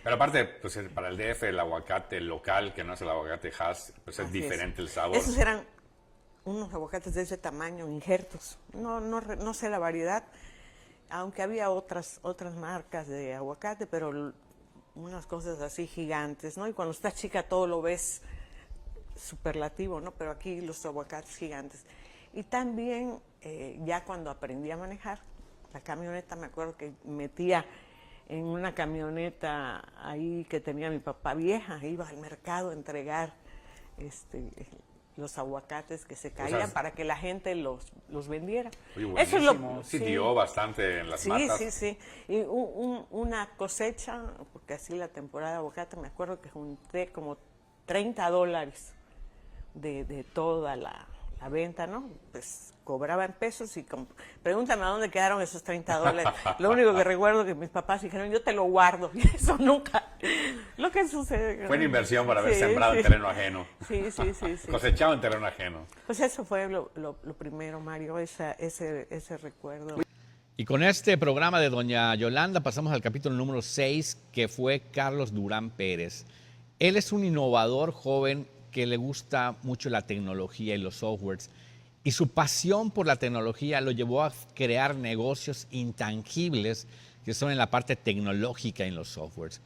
Pero aparte, pues para el DF el aguacate local, que no es el aguacate Hass, pues es diferente el sabor. Esos eran unos aguacates de ese tamaño, injertos. No sé la variedad, aunque había otras marcas de aguacate, pero unas cosas así gigantes, ¿no? Y cuando estás chica todo lo ves superlativo, ¿no? Pero aquí los aguacates gigantes. Y también, ya cuando aprendí a manejar la camioneta, me acuerdo que metía en una camioneta ahí que tenía mi papá vieja, iba al mercado a entregar los aguacates que se caían para que la gente los vendiera. Oye, eso es lo sí dio bastante en las matas. Sí. Y una cosecha, porque así la temporada de aguacate, me acuerdo que junté como $30 de toda la venta, ¿no? Pues cobraba en pesos y pregúntame a dónde quedaron esos $30. Lo único que recuerdo es que mis papás dijeron, yo te lo guardo, y eso nunca, lo que sucede. Fue una inversión para haber Sí, sembrado sí. en terreno ajeno. Sí. Cosechado en terreno ajeno. Pues eso fue lo primero, Mario, ese recuerdo. Y con este programa de doña Yolanda pasamos al capítulo número 6, que fue Carlos Durán Pérez. Él es un innovador joven que le gusta mucho la tecnología y los softwares, y su pasión por la tecnología lo llevó a crear negocios intangibles que son en la parte tecnológica en los softwares.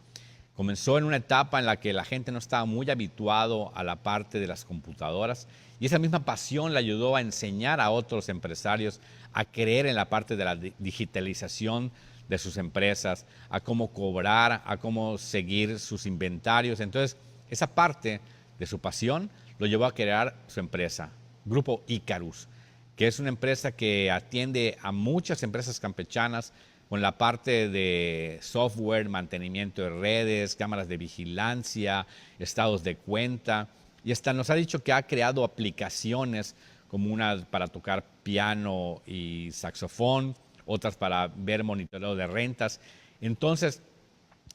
Comenzó en una etapa en la que la gente no estaba muy habituado a la parte de las computadoras, y esa misma pasión le ayudó a enseñar a otros empresarios a creer en la parte de la digitalización de sus empresas, a cómo cobrar, a cómo seguir sus inventarios. Entonces, esa parte de su pasión lo llevó a crear su empresa, Grupo Icarus, que es una empresa que atiende a muchas empresas campechanas con la parte de software, mantenimiento de redes, cámaras de vigilancia, estados de cuenta, y hasta nos ha dicho que ha creado aplicaciones como una para tocar piano y saxofón, otras para ver monitoreo de rentas. Entonces,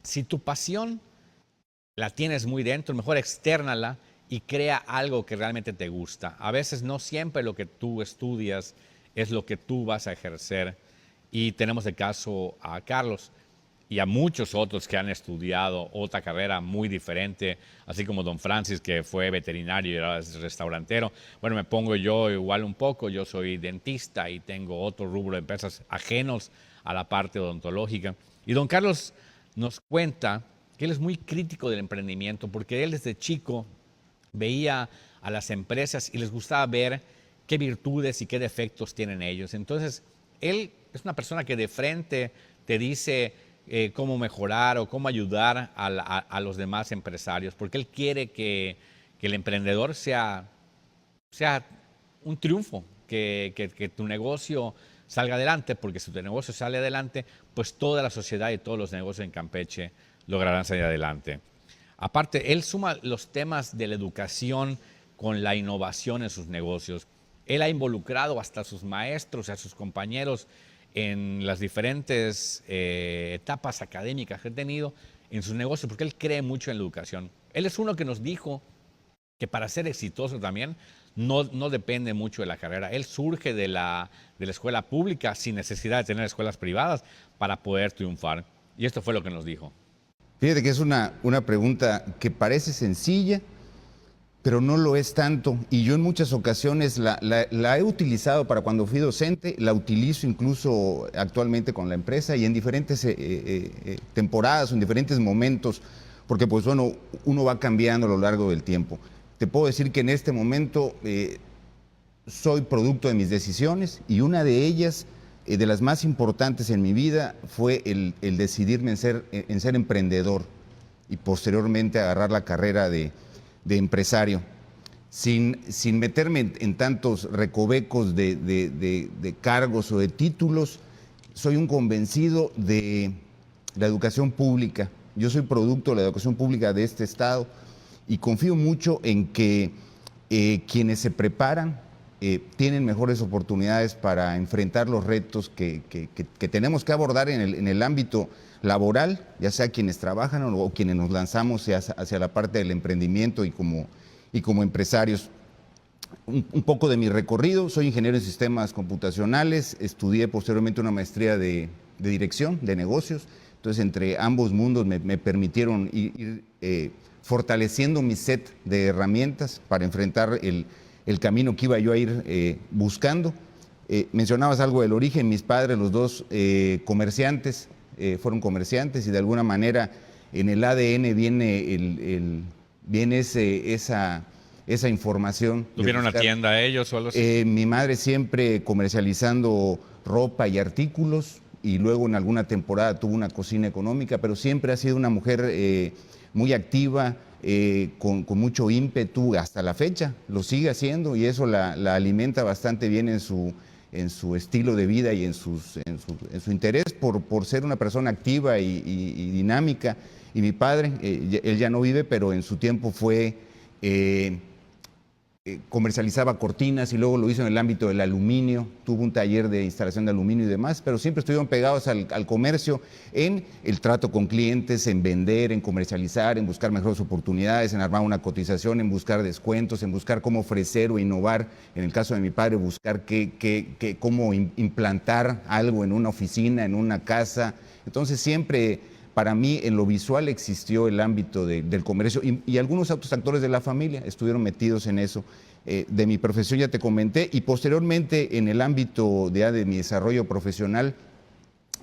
si tu pasión la tienes muy dentro, mejor externala y crea algo que realmente te gusta. A veces no siempre lo que tú estudias es lo que tú vas a ejercer. Y tenemos el caso a Carlos y a muchos otros que han estudiado otra carrera muy diferente, así como don Francis, que fue veterinario y era restaurantero. Bueno, me pongo yo igual un poco, yo soy dentista y tengo otro rubro de empresas ajenos a la parte odontológica. Y don Carlos nos cuenta que él es muy crítico del emprendimiento porque él desde chico veía a las empresas y les gustaba ver qué virtudes y qué defectos tienen ellos. Entonces, él es una persona que de frente te dice cómo mejorar o cómo ayudar a los demás empresarios, porque él quiere que el emprendedor sea un triunfo, que tu negocio salga adelante, porque si tu negocio sale adelante, pues toda la sociedad y todos los negocios en Campeche lograrán salir adelante. Aparte, él suma los temas de la educación con la innovación en sus negocios. Él ha involucrado hasta a sus maestros y a sus compañeros en las diferentes etapas académicas que ha tenido en sus negocios, porque él cree mucho en la educación. Él es uno que nos dijo que para ser exitoso también no depende mucho de la carrera. Él surge de la escuela pública sin necesidad de tener escuelas privadas para poder triunfar. Y esto fue lo que nos dijo. Fíjate que es una pregunta que parece sencilla, pero no lo es tanto. Y yo en muchas ocasiones la he utilizado para cuando fui docente, la utilizo incluso actualmente con la empresa y en diferentes temporadas o en diferentes momentos, porque pues bueno, uno va cambiando a lo largo del tiempo. Te puedo decir que en este momento soy producto de mis decisiones y una de ellas, de las más importantes en mi vida, fue el decidirme en ser emprendedor y posteriormente agarrar la carrera de empresario, sin meterme en tantos recovecos de cargos o de títulos. Soy un convencido de la educación pública. Yo soy producto de la educación pública de este estado y confío mucho en que quienes se preparan tienen mejores oportunidades para enfrentar los retos que tenemos que abordar en el ámbito laboral, ya sea quienes trabajan o quienes nos lanzamos hacia la parte del emprendimiento y como empresarios. Un poco de mi recorrido: soy ingeniero en sistemas computacionales, estudié posteriormente una maestría de dirección de negocios, entonces entre ambos mundos me permitieron ir fortaleciendo mi set de herramientas para enfrentar el camino que iba yo a ir buscando. Mencionabas algo del origen. Mis padres, los dos comerciantes, fueron comerciantes y de alguna manera en el ADN viene esa información. ¿Tuvieron una tienda ellos o algo así? Mi madre siempre comercializando ropa y artículos y luego en alguna temporada tuvo una cocina económica, pero siempre ha sido una mujer muy activa, con mucho ímpetu hasta la fecha, lo sigue haciendo y eso la alimenta bastante bien en su estilo de vida y en su interés por ser una persona activa y dinámica. Y mi padre, él ya no vive, pero en su tiempo fue comercializaba cortinas y luego lo hizo en el ámbito del aluminio, tuvo un taller de instalación de aluminio y demás, pero siempre estuvieron pegados al comercio, en el trato con clientes, en vender, en comercializar, en buscar mejores oportunidades, en armar una cotización, en buscar descuentos, en buscar cómo ofrecer o innovar. En el caso de mi padre, buscar cómo implantar algo en una oficina, en una casa. Entonces siempre, para mí, en lo visual existió el ámbito del comercio y algunos otros actores de la familia estuvieron metidos en eso. De mi profesión ya te comenté, y posteriormente en el ámbito de mi desarrollo profesional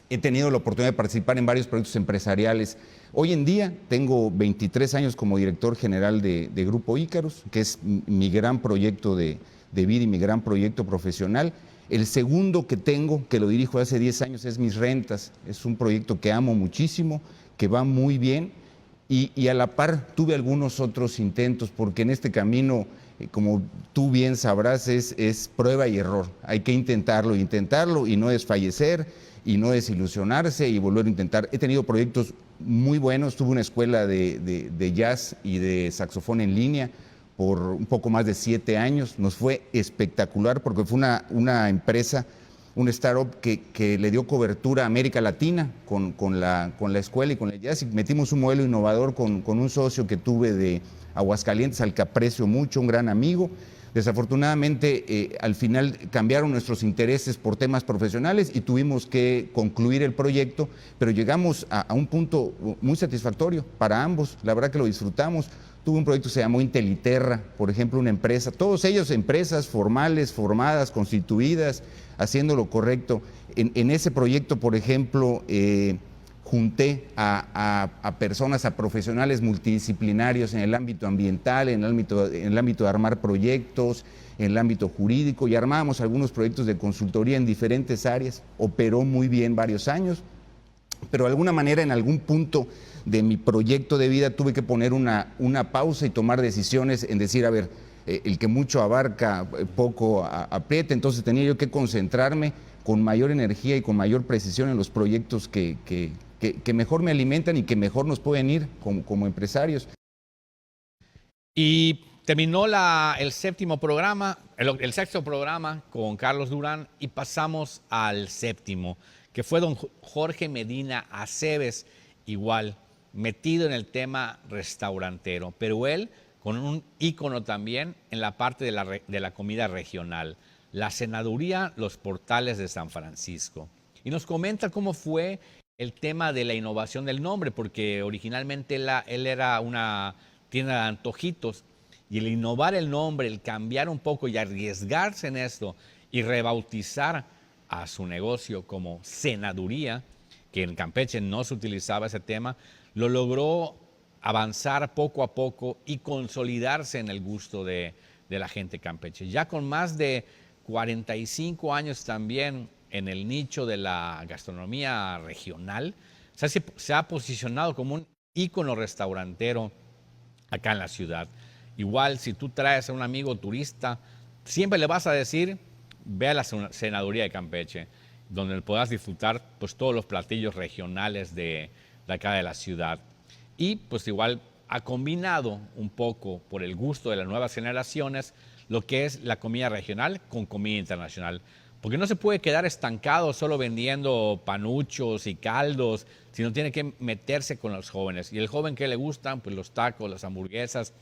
he tenido la oportunidad de participar en varios proyectos empresariales. Hoy en día tengo 23 años como director general de Grupo Ícaros, que es mi gran proyecto de vida y mi gran proyecto profesional. El segundo que tengo, que lo dirijo hace 10 años, es Mis Rentas. Es un proyecto que amo muchísimo, que va muy bien, y a la par tuve algunos otros intentos, porque en este camino, como tú bien sabrás, es prueba y error. Hay que intentarlo y no desfallecer y no desilusionarse y volver a intentar. He tenido proyectos muy buenos. Tuve una escuela de jazz y de saxofón en línea por un poco más de 7 años. Nos fue espectacular porque fue una empresa, un startup que le dio cobertura a América Latina con la escuela y con el jazz, y metimos un modelo innovador con un socio que tuve de Aguascalientes, al que aprecio mucho, un gran amigo. Desafortunadamente, al final cambiaron nuestros intereses por temas profesionales y tuvimos que concluir el proyecto, pero llegamos a un punto muy satisfactorio para ambos. La verdad que lo disfrutamos. Tuve un proyecto que se llamó Inteliterra, por ejemplo, una empresa, todos ellos empresas formales, formadas, constituidas, haciendo lo correcto. En ese proyecto, por ejemplo, junté a personas, a profesionales multidisciplinarios en el ámbito ambiental, en el ámbito de armar proyectos, en el ámbito jurídico, y armábamos algunos proyectos de consultoría en diferentes áreas. Operó muy bien varios años, pero de alguna manera, en algún punto de mi proyecto de vida, tuve que poner una pausa y tomar decisiones en decir, a ver, el que mucho abarca, poco aprieta. Entonces tenía yo que concentrarme con mayor energía y con mayor precisión en los proyectos que mejor me alimentan y que mejor nos pueden ir como empresarios. Y terminó el sexto programa con Carlos Durán, y pasamos al séptimo, que fue don Jorge Medina Aceves, igual metido en el tema restaurantero, pero él con un ícono también en la parte de la comida regional, la Senaduría Los Portales de San Francisco. Y nos comenta cómo fue el tema de la innovación del nombre, porque originalmente él era una tienda de antojitos, y el innovar el nombre, el cambiar un poco y arriesgarse en esto y rebautizar a su negocio como Senaduría, que en Campeche no se utilizaba ese tema, lo logró avanzar poco a poco y consolidarse en el gusto de la gente campeche. Ya con más de 45 años también en el nicho de la gastronomía regional, se ha posicionado como un ícono restaurantero acá en la ciudad. Igual, si tú traes a un amigo turista, siempre le vas a decir, ve a la Senaduría de Campeche, donde puedas disfrutar pues todos los platillos regionales de acá de la ciudad. Y pues igual ha combinado un poco, por el gusto de las nuevas generaciones, lo que es la comida regional con comida internacional. Porque no se puede quedar estancado solo vendiendo panuchos y caldos, sino tiene que meterse con los jóvenes. Y el joven que le gustan, pues los tacos, las hamburguesas,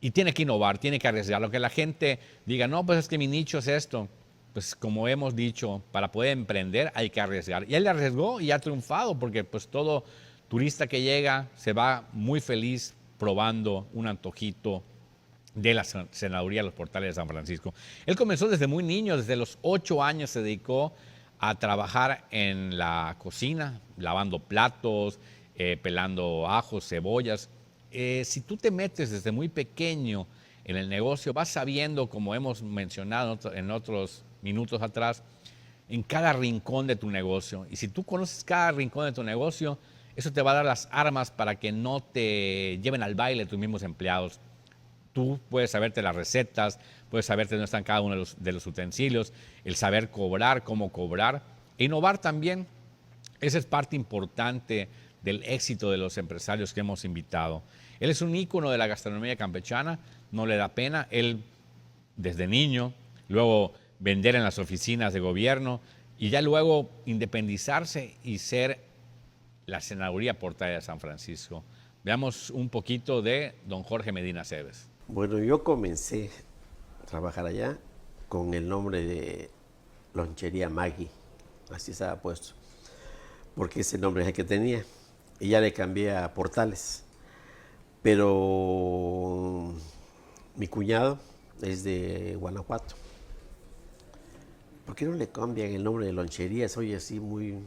y tiene que innovar, tiene que arriesgar. Lo que la gente diga, no, pues es que mi nicho es esto. Pues como hemos dicho, para poder emprender hay que arriesgar. Y él arriesgó y ha triunfado, porque pues todo turista que llega se va muy feliz probando un antojito de la Senaduría de los Portales de San Francisco. Él comenzó desde muy niño, desde los 8 años se dedicó a trabajar en la cocina, lavando platos, pelando ajos, cebollas. Si tú te metes desde muy pequeño en el negocio, vas sabiendo, como hemos mencionado en otros minutos atrás, en cada rincón de tu negocio. Y si tú conoces cada rincón de tu negocio, eso te va a dar las armas para que no te lleven al baile tus mismos empleados. Tú puedes saberte las recetas, puedes saberte dónde están cada uno de los utensilios, el saber cobrar, cómo cobrar, e innovar también. Esa es parte importante del éxito de los empresarios que hemos invitado. Él es un ícono de la gastronomía campechana, no le da pena. Él, desde niño, luego vender en las oficinas de gobierno y ya luego independizarse y ser la senaduría portuaria de San Francisco. Veamos un poquito de don Jorge Medina Cebes. Bueno, yo comencé a trabajar allá con el nombre de Lonchería Maggie, así estaba puesto, porque ese nombre es el que tenía, y ya le cambié a Portales. Pero mi cuñado es de Guanajuato. ¿Por qué no le cambian el nombre de lonchería? Soy así muy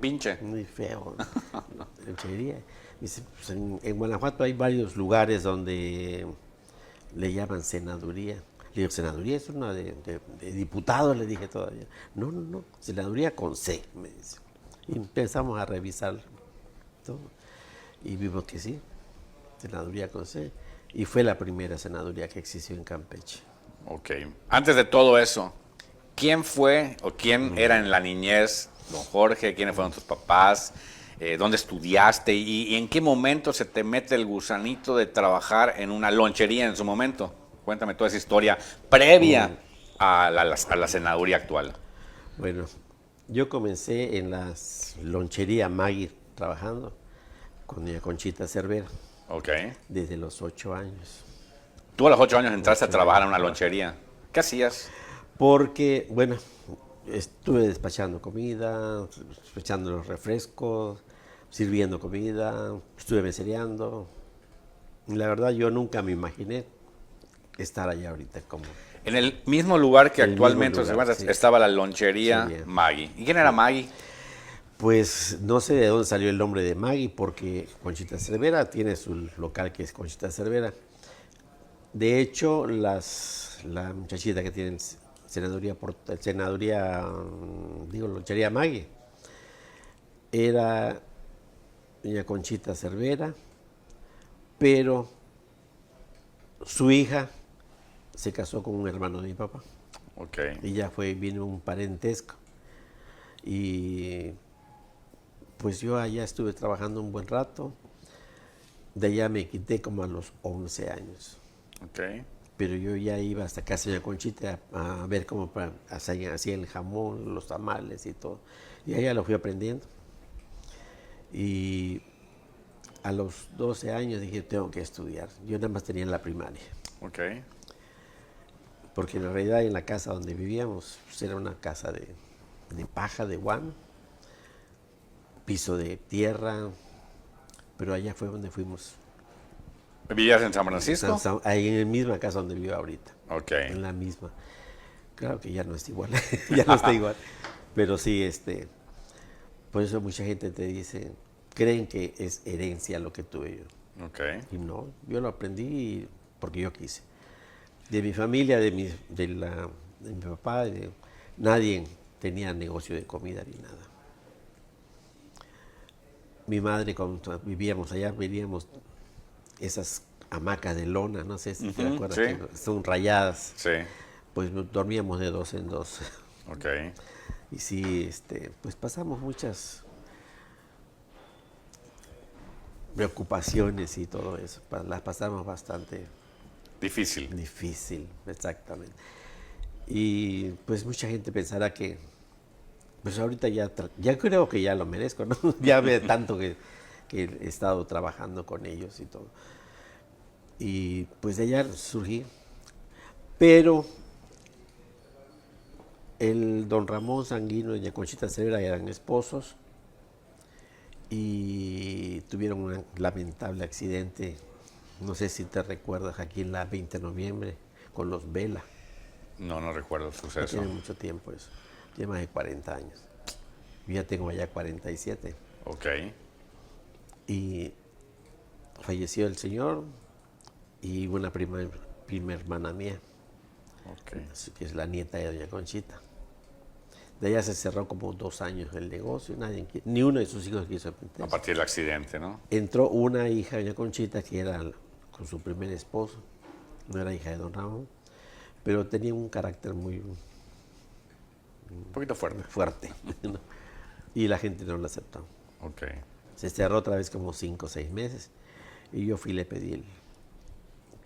pinche. Muy feo. Lonchería. Dice, pues en Guanajuato hay varios lugares donde le llaman senaduría. Le digo, senaduría es una de diputados, le dije todavía. No, senaduría con C, me dice. Y empezamos a revisar todo. Y vimos que sí, senaduría con C. Y fue la primera senaduría que existió en Campeche. Ok. Antes de todo eso, ¿quién fue o quién era en la niñez, don Jorge? ¿Quiénes fueron tus papás? ¿Dónde estudiaste? ¿Y en qué momento se te mete el gusanito de trabajar en una lonchería en su momento? Cuéntame toda esa historia previa a la senaduría actual. Bueno, yo comencé en la lonchería Maggie trabajando con doña Conchita Cervera. Ok. Desde los 8 años. Tú a los 8 años entraste a trabajar en una lonchería. ¿Qué hacías? Porque, bueno, estuve despachando comida, despachando los refrescos, sirviendo comida, estuve mesereando. La verdad, yo nunca me imaginé estar allá ahorita como... En el mismo lugar que el actualmente mismo lugar, sí. estaba la lonchería Maggie. ¿Y quién era Maggie? Pues no sé de dónde salió el nombre de Maggie, porque Conchita Cervera tiene su local que es Conchita Cervera. De hecho, la muchachita que tiene lonchería Maggie, era doña Conchita Cervera, pero su hija se casó con un hermano de mi papá. Ok. Y ya vino un parentesco. Y pues yo allá estuve trabajando un buen rato. De allá me quité como a los 11 años. Ok. Pero yo ya iba hasta casa de doña Conchita a ver cómo hacía el jamón, los tamales y todo. Y allá lo fui aprendiendo. Y a los 12 años dije, tengo que estudiar. Yo nada más tenía la primaria. Ok. Porque en realidad en la casa donde vivíamos, pues era una casa de paja, de guano, piso de tierra, pero allá fue donde fuimos. ¿Vivías en San Francisco? Ahí en la misma casa donde vivo ahorita. Ok. En la misma. Claro que ya no está igual, ya no está igual. Pero sí, por eso mucha gente te dice, creen que es herencia lo que tuve yo. Ok. Y no, yo lo aprendí porque yo quise. De mi familia, de mi papá, nadie tenía negocio de comida ni nada. Mi madre, cuando vivíamos allá, veníamos esas hamacas de lona, no sé si te acuerdas, sí. que son rayadas. Sí. Pues dormíamos de 2 en 2. Ok. Y sí, pues pasamos muchas preocupaciones y todo eso. Las pasamos bastante difícil. Difícil, exactamente. Y pues mucha gente pensará que, pues ahorita ya creo que ya lo merezco, ¿no? Ya ve tanto que he estado trabajando con ellos y todo. Y pues de allá surgí. Pero el don Ramón Sanguino y doña Conchita Cervera eran esposos y tuvieron un lamentable accidente. No sé si te recuerdas, aquí en la 20 de noviembre, con los Vela. No recuerdo el suceso. Tiene mucho tiempo eso. Tiene más de 40 años. Yo ya tengo allá 47. Ok. Y falleció el señor y una prima hermana mía, okay, que es la nieta de doña Conchita. De allá se cerró como 2 años el negocio, ni uno de sus hijos quiso meterse. A partir del accidente, ¿no? Entró una hija de doña Conchita que era con su primer esposo, no era hija de don Ramón, pero tenía un carácter muy... Un poquito fuerte. Fuerte, ¿no? Y la gente no lo aceptó. Okay. Se cerró otra vez como 5 o 6 meses y yo fui y le pedí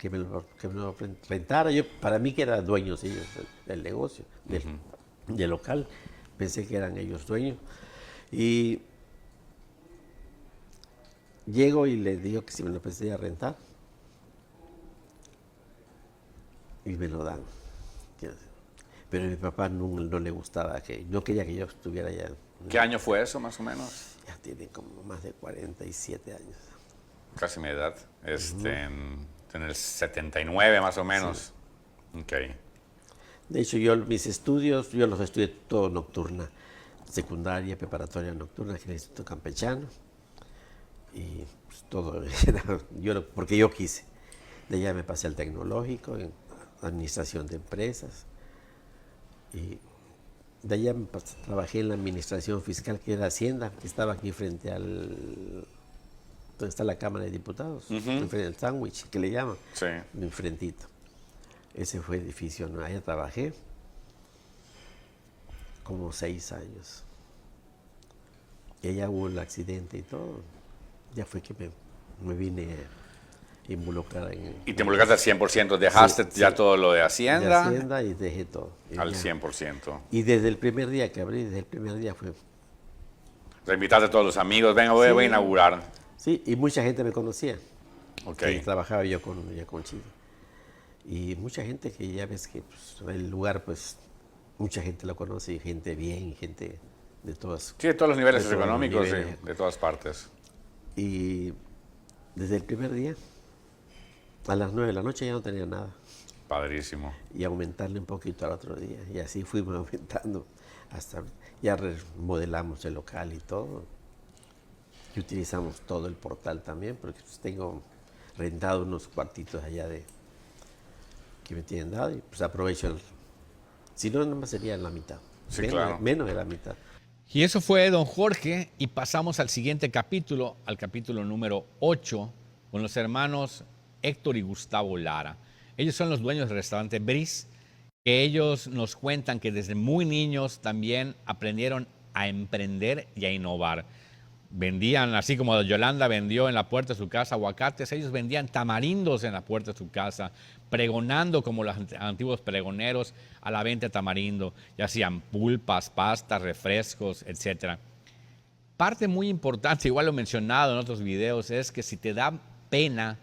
que me lo rentara. Yo, para mí que eran dueños ellos del negocio, del local. Pensé que eran ellos dueños. Y llego y les digo que si me lo pensé rentar. Y me lo dan. Pero a mi papá no le gustaba, no quería que yo estuviera allá. ¿Qué año fue eso, más o menos? Ya tiene como más de 47 años. Casi mi edad. En el 79, más o menos. Sí. Ok. De hecho, mis estudios, yo los estudié todo nocturna. Secundaria, preparatoria nocturna, en el Instituto Campechano. Y pues, todo era porque yo quise. De allá me pasé al tecnológico, en administración de empresas. Y de allá trabajé en la administración fiscal, que era Hacienda, que estaba aquí frente al... donde está la Cámara de Diputados, frente al sándwich, que le llaman, sí. Enfrentito. Ese fue el edificio, ¿no? Allá trabajé como 6 años. Y allá hubo el accidente y todo. Ya fue que me vine a involucrar en... ¿Y te involucraste al 100%? ¿Dejaste ya todo lo de Hacienda? De Hacienda y dejé todo. Al 100%. Y desde el primer día que abrí, desde el primer día fue... Te invitaste a todos los amigos, venga, voy a inaugurar. Sí, y mucha gente me conocía. Okay. Trabajaba yo con Chile. Y mucha gente que ya ves que pues, el lugar, pues, mucha gente lo conoce, gente bien, gente de todas... Sí, de todos los niveles socioeconómicos, sí, de todas partes. Y desde el primer día, a las 9 de la noche ya no tenía nada. Padrísimo. Y aumentarle un poquito al otro día. Y así fuimos aumentando hasta... Ya remodelamos el local y todo. Y utilizamos todo el portal también, porque pues, tengo rentado unos cuartitos allá que me tienen dado y pues aprovecho. Si no, nada más sería la mitad. Sí, claro. Menos de la mitad. Y eso fue don Jorge, y pasamos al siguiente capítulo, al capítulo número 8, con los hermanos Héctor y Gustavo Lara. Ellos son los dueños del restaurante Bris, que ellos nos cuentan que desde muy niños también aprendieron a emprender y a innovar. Vendían, así como Yolanda vendió en la puerta de su casa aguacates, ellos vendían tamarindos en la puerta de su casa, pregonando como los antiguos pregoneros a la venta de tamarindo, y hacían pulpas, pastas, refrescos, etc. Parte muy importante, igual lo he mencionado en otros videos, es que si te da pena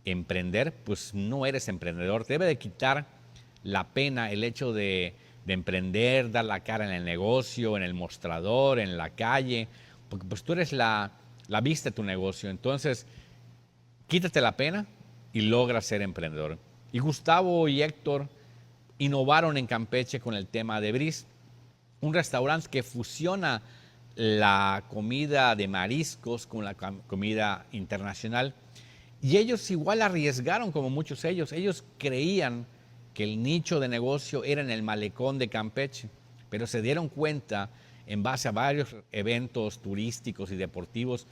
emprender, pues no eres emprendedor. Te debe de quitar la pena el hecho de emprender, dar la cara en el negocio, en el mostrador, en la calle, porque pues tú eres la vista de tu negocio. Entonces, quítate la pena y logra ser emprendedor. Y Gustavo y Héctor innovaron en Campeche con el tema de Bris, un restaurante que fusiona la comida de mariscos con la comida internacional. Y ellos igual arriesgaron como muchos de ellos. Ellos creían que el nicho de negocio era en el malecón de Campeche, pero se dieron cuenta en base a varios eventos turísticos y deportivos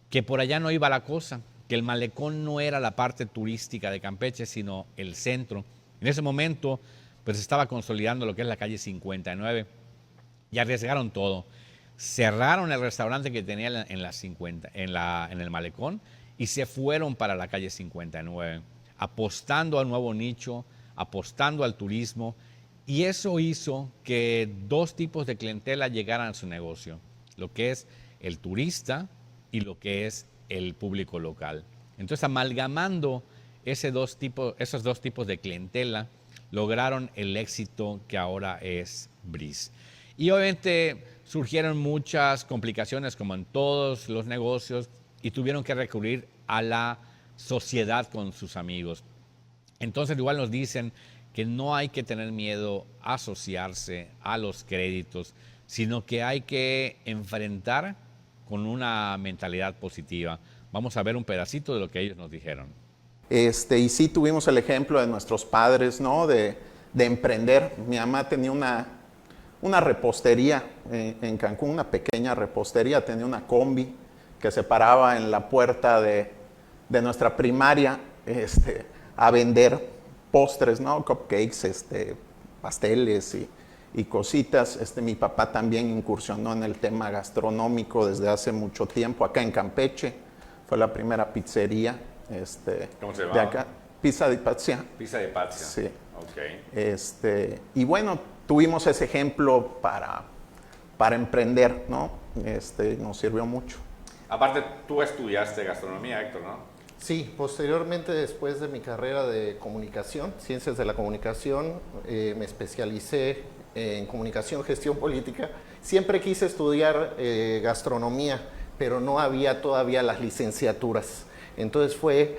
que por allá no iba la cosa, que el malecón no era la parte turística de Campeche, sino el centro. En ese momento, pues estaba consolidando lo que es la calle 59 y arriesgaron todo. Cerraron el restaurante que tenía en el malecón y se fueron para la calle 59, apostando al nuevo nicho, apostando al turismo, y eso hizo que dos tipos de clientela llegaran a su negocio, lo que es el turista y lo que es el público local. Entonces, amalgamando esos dos tipos de clientela, lograron el éxito que ahora es Bris. Y obviamente surgieron muchas complicaciones, como en todos los negocios, y tuvieron que recurrir a la sociedad con sus amigos. Entonces, igual nos dicen que no hay que tener miedo a asociarse a los créditos, sino que hay que enfrentar con una mentalidad positiva. Vamos a ver un pedacito de lo que ellos nos dijeron. Y sí tuvimos el ejemplo de nuestros padres, ¿no? De emprender. Mi mamá tenía una repostería en Cancún, una pequeña repostería, tenía una combi que se paraba en la puerta de nuestra primaria a vender postres, ¿no? Cupcakes, pasteles y cositas. Mi papá también incursionó en el tema gastronómico desde hace mucho tiempo, acá en Campeche. Fue la primera pizzería ¿Cómo se de llamaba? acá. Pizza di Pazzia. Pizza di Pazzia. Sí. Ok. Y bueno, tuvimos ese ejemplo para emprender, ¿no? Nos sirvió mucho. Aparte, tú estudiaste gastronomía, Héctor, ¿no? Sí, posteriormente, después de mi carrera de comunicación, ciencias de la comunicación, me especialicé en comunicación, gestión política. Siempre quise estudiar gastronomía, pero no había todavía las licenciaturas. Entonces fue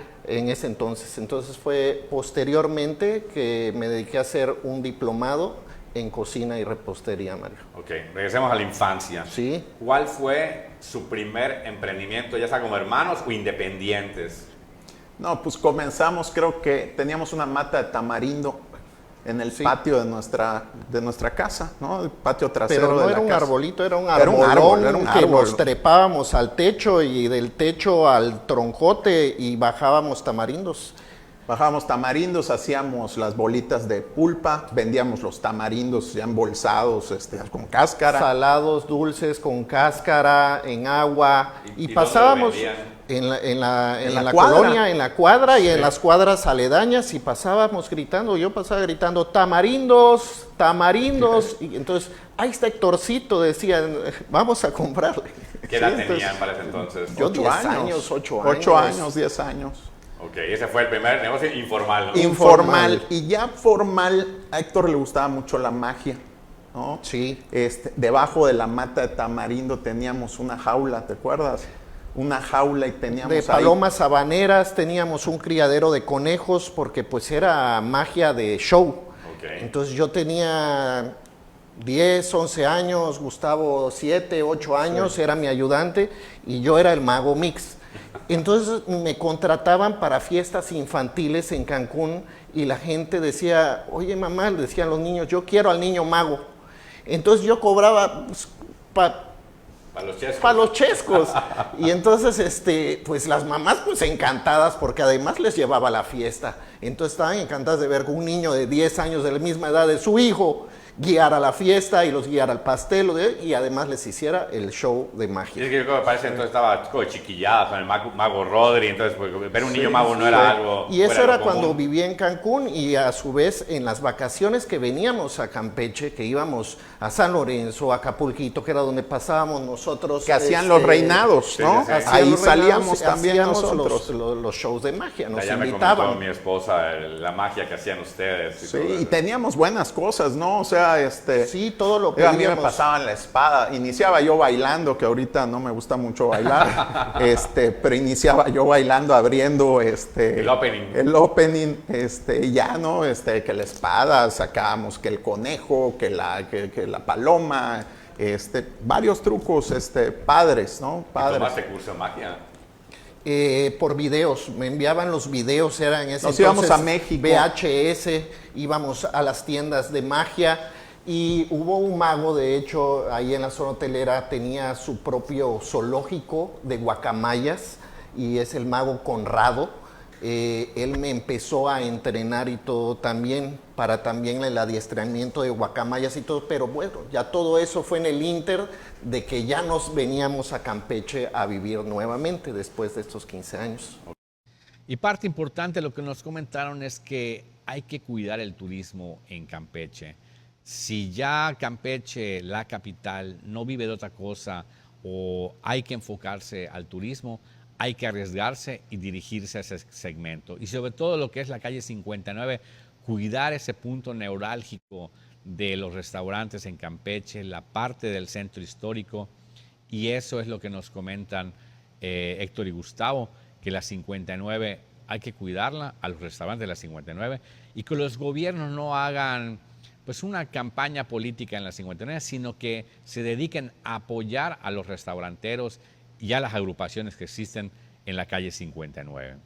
posteriormente que me dediqué a hacer un diplomado en cocina y repostería, Mario. Ok, regresemos a la infancia. Sí. ¿Cuál fue su primer emprendimiento, ya sea como hermanos o independientes? No, pues comenzamos, creo que teníamos una mata de tamarindo en el patio de nuestra casa, ¿no? El patio trasero Pero no de la era un casa. arbolito, era un árbol, arbolón que nos trepábamos al techo y del techo al troncote y bajábamos tamarindos. Bajábamos tamarindos, hacíamos las bolitas de pulpa, vendíamos los tamarindos ya embolsados, con cáscara. Salados, dulces, con cáscara, en agua. Y pasábamos en la colonia, en la cuadra y en las cuadras aledañas y pasábamos gritando. Yo pasaba gritando, tamarindos, tamarindos. Y entonces, ahí está Héctorcito, decían, vamos a comprarle. ¿Qué edad tenían para ese entonces? Yo 10 años, 8 años. 8 años, 10 años. Ok, ese fue el primer negocio informal, ¿no? Informal. Y ya formal, a Héctor le gustaba mucho la magia, ¿no? Sí. Debajo de la mata de tamarindo teníamos una jaula, ¿te acuerdas? Una jaula y teníamos de palomas habaneras, teníamos un criadero de conejos porque pues era magia de show. Okay. Entonces yo tenía 10, 11 años, Gustavo 7, 8 años, era mi ayudante y yo era el mago mix. Entonces me contrataban para fiestas infantiles en Cancún y la gente decía, oye mamá, decían los niños, yo quiero al niño mago. Entonces yo cobraba pues, para los chescos. Y entonces, pues las mamás pues encantadas porque además les llevaba la fiesta. Entonces estaban encantadas de ver que un niño de 10 años de la misma edad de su hijo guiara la fiesta y los guiara al pastel y además les hiciera el show de magia. Y es que yo creo que parece entonces estaba como chiquillada con el mago Rodri, entonces pues, ver un niño mago no era algo. Y eso era cuando vivía en Cancún y a su vez en las vacaciones que veníamos a Campeche, que íbamos a San Lorenzo, a Acapulquito, que era donde pasábamos nosotros. Que hacían los reinados, ¿no? Ahí salíamos también nosotros. Los shows de magia, nos ya invitaban. me comentó mi esposa la magia que hacían ustedes. Sí, y teníamos buenas cosas, ¿no? O sea, sí, todo lo que a mí me pasaban la espada. Iniciaba yo bailando, que ahorita no me gusta mucho bailar, pero iniciaba yo bailando, abriendo el opening. El opening, ya, ¿no? Que la espada, sacábamos que el conejo, que la paloma, varios trucos, padres, ¿no? Padres. ¿Tomaste curso de magia? Por videos, me enviaban los videos, eran ese Nos íbamos a México. VHS, íbamos a las tiendas de magia y hubo un mago, de hecho, ahí en la zona hotelera tenía su propio zoológico de guacamayas y es el mago Conrado. Él me empezó a entrenar y todo también, para también el adiestramiento de guacamayas y todo, pero bueno, ya todo eso fue en el inter de que ya nos veníamos a Campeche a vivir nuevamente después de estos 15 años. Y parte importante de lo que nos comentaron es que hay que cuidar el turismo en Campeche. Si ya Campeche, la capital, no vive de otra cosa o hay que enfocarse al turismo, hay que arriesgarse y dirigirse a ese segmento. Y sobre todo lo que es la calle 59, cuidar ese punto neurálgico de los restaurantes en Campeche, la parte del centro histórico. Y eso es lo que nos comentan Héctor y Gustavo, que la 59 hay que cuidarla, a los restaurantes de la 59, y que los gobiernos no hagan pues una campaña política en la 59, sino que se dediquen a apoyar a los restauranteros y a las agrupaciones que existen en la calle 59.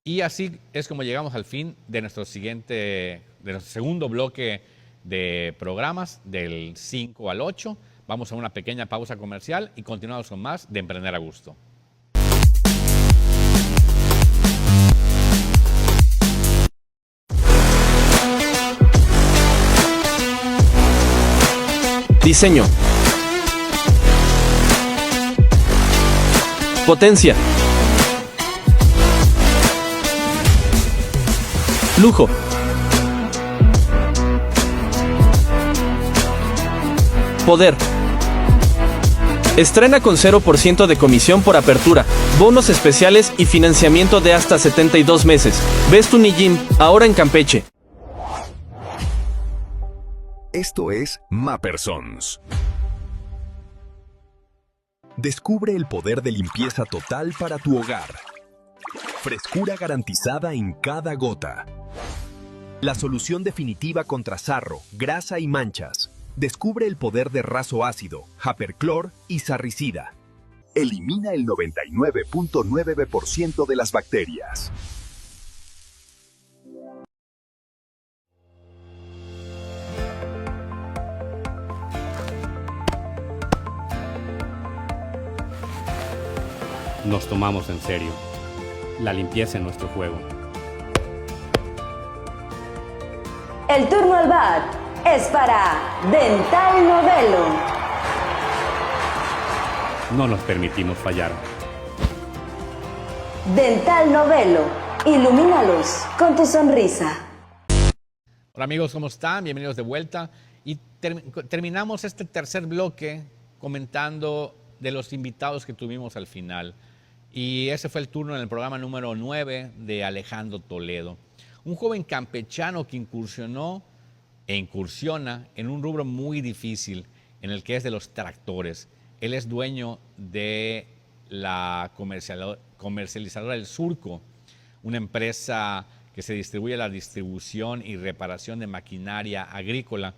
Y así es como llegamos al fin de nuestro segundo bloque de programas, del 5 al 8. Vamos a una pequeña pausa comercial y continuamos con más de Emprender a Gusto. Diseño. Potencia. Lujo. Poder. Estrena con 0% de comisión por apertura, bonos especiales y financiamiento de hasta 72 meses. Ves tu Nijim, ahora en Campeche. Esto es Mappersons. Descubre el poder de limpieza total para tu hogar. Frescura garantizada en cada gota. La solución definitiva contra sarro, grasa y manchas. Descubre el poder de raso ácido, Haperclor y sarricida. Elimina el 99.9% de las bacterias. Nos tomamos en serio. La limpieza en nuestro juego. El turno al bat es para Dental Novelo. No nos permitimos fallar. Dental Novelo, ilumínalos con tu sonrisa. Hola amigos, ¿cómo están? Bienvenidos de vuelta. Y terminamos este tercer bloque comentando de los invitados que tuvimos al final. Y ese fue el turno en el programa número 9 de Alejandro Toledo. Un joven campechano que incursiona en un rubro muy difícil, en el que es de los tractores. Él es dueño de la comercializadora El Surco, una empresa que se distribuye la distribución y reparación de maquinaria agrícola,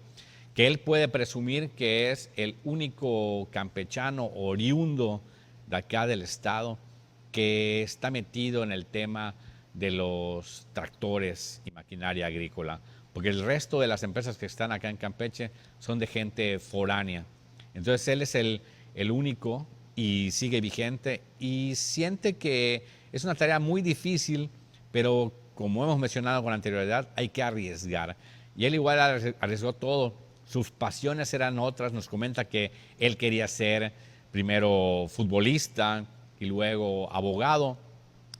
que él puede presumir que es el único campechano oriundo de acá del estado que está metido en el tema de los tractores y maquinaria agrícola, porque el resto de las empresas que están acá en Campeche son de gente foránea. Entonces él es el único y sigue vigente y siente que es una tarea muy difícil, pero como hemos mencionado con anterioridad, hay que arriesgar. Y él igual arriesgó todo. Sus pasiones eran otras. Nos comenta que él quería ser primero futbolista y luego abogado,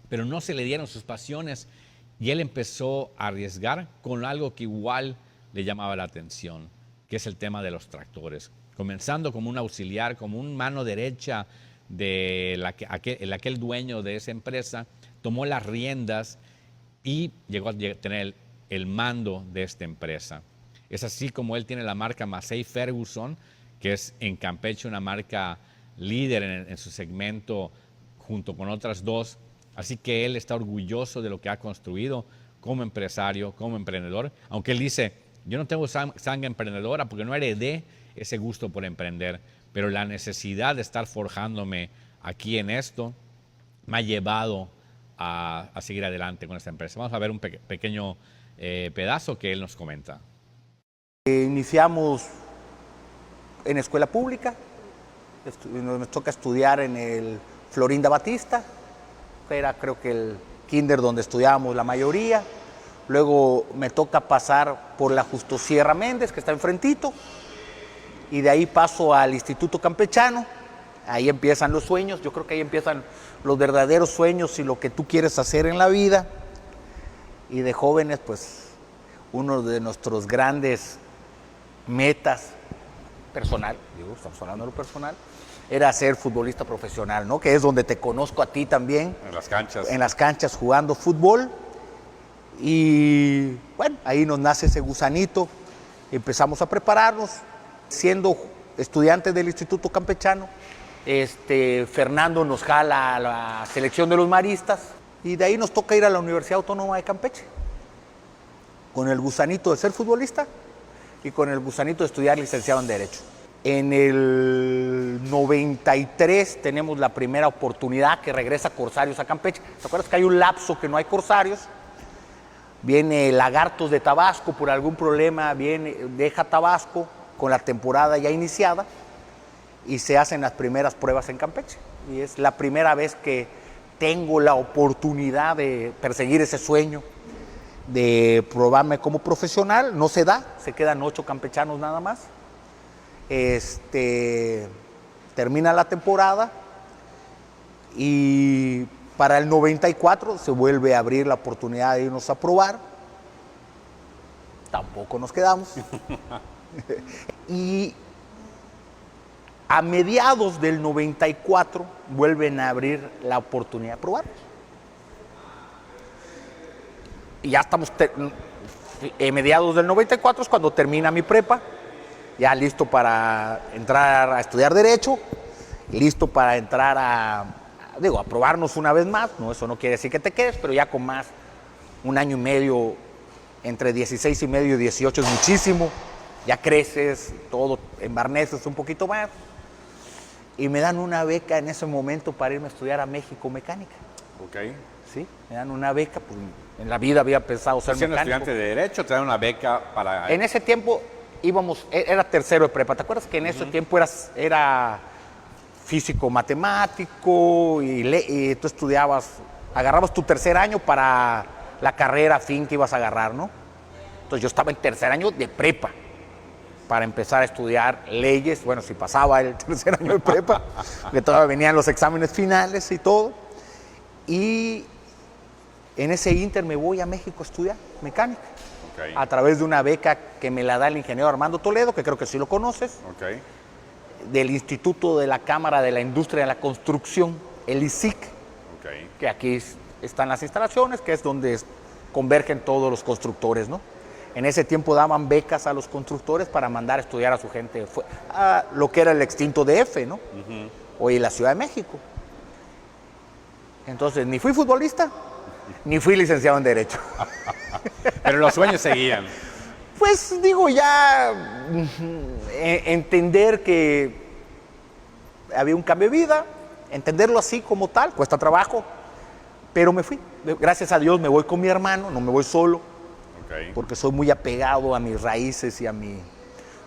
pero no se le dieron sus pasiones y él empezó a arriesgar con algo que igual le llamaba la atención, que es el tema de los tractores. Comenzando como un auxiliar, como un mano derecha de aquel dueño de esa empresa, tomó las riendas y llegó a tener el mando de esta empresa. Es así como él tiene la marca Massey Ferguson, que es en Campeche una marca líder en su segmento junto con otras dos. Así que él está orgulloso de lo que ha construido como empresario, como emprendedor. Aunque él dice, yo no tengo sangre emprendedora porque no heredé ese gusto por emprender, pero la necesidad de estar forjándome aquí en esto me ha llevado a seguir adelante con esta empresa. Vamos a ver un pequeño pedazo que él nos comenta. Iniciamos en escuela pública, nos toca estudiar en el Florinda Batista, era creo que el kinder donde estudiábamos la mayoría. Luego me toca pasar por la Justo Sierra Méndez, que está enfrentito, y de ahí paso al Instituto Campechano. Ahí empiezan los sueños, yo creo que ahí empiezan los verdaderos sueños y lo que tú quieres hacer en la vida. Y de jóvenes, pues, uno de nuestros grandes metas personal, estamos hablando de lo personal, era ser futbolista profesional, ¿no? Que es donde te conozco a ti también. En las canchas. En las canchas jugando fútbol. Y bueno, ahí nos nace ese gusanito. Empezamos a prepararnos. Siendo estudiantes del Instituto Campechano, Fernando nos jala a la selección de los maristas. Y de ahí nos toca ir a la Universidad Autónoma de Campeche. Con el gusanito de ser futbolista y con el gusanito de estudiar licenciado en Derecho. En el 93 tenemos la primera oportunidad que regresa Corsarios a Campeche. ¿Te acuerdas que hay un lapso que no hay Corsarios? Viene Lagartos de Tabasco por algún problema, deja Tabasco con la temporada ya iniciada y se hacen las primeras pruebas en Campeche. Y es la primera vez que tengo la oportunidad de perseguir ese sueño, de probarme como profesional. No se da, se quedan 8 campechanos nada más. Termina la temporada y para el 94 se vuelve a abrir la oportunidad de irnos a probar tampoco nos quedamos. Y a mediados del 94 vuelven a abrir la oportunidad de probarnos. Y ya estamos, mediados del 94 es cuando termina mi prepa, ya listo para entrar a estudiar Derecho, listo para entrar a probarnos una vez más, no, eso no quiere decir que te quedes, pero ya con más, 1 año y medio, entre 16 y medio y 18 es muchísimo, ya creces, todo, embarneces un poquito más, y me dan una beca en ese momento para irme a estudiar a México mecánica. Ok. Sí, me dan una beca, pues en la vida había pensado ser Siendo mecánico. estudiante de Derecho, te dan una beca para... En ese tiempo era tercero de prepa, ¿te acuerdas que en ese tiempo era físico matemático y tú estudiabas, agarrabas tu tercer año para la carrera fin que ibas a agarrar, ¿no? Entonces yo estaba en tercer año de prepa para empezar a estudiar leyes, bueno, si pasaba el tercer año de prepa, que todavía venían los exámenes finales y todo, y en ese inter me voy a México a estudiar mecánica, a través de una beca que me la da el ingeniero Armando Toledo, que creo que sí lo conoces, del Instituto de la Cámara de la Industria de la Construcción, el ISIC, que aquí están las instalaciones, que es donde convergen todos los constructores, ¿no? En ese tiempo daban becas a los constructores para mandar a estudiar a su gente a lo que era el extinto DF, ¿no? Hoy la Ciudad de México. Entonces, ni fui futbolista, ni fui licenciado en Derecho. Pero los sueños seguían. Pues digo, ya entender que había un cambio de vida, entenderlo así como tal, cuesta trabajo, pero me fui. Gracias a Dios me voy con mi hermano, no me voy solo, porque soy muy apegado a mis raíces y a mi...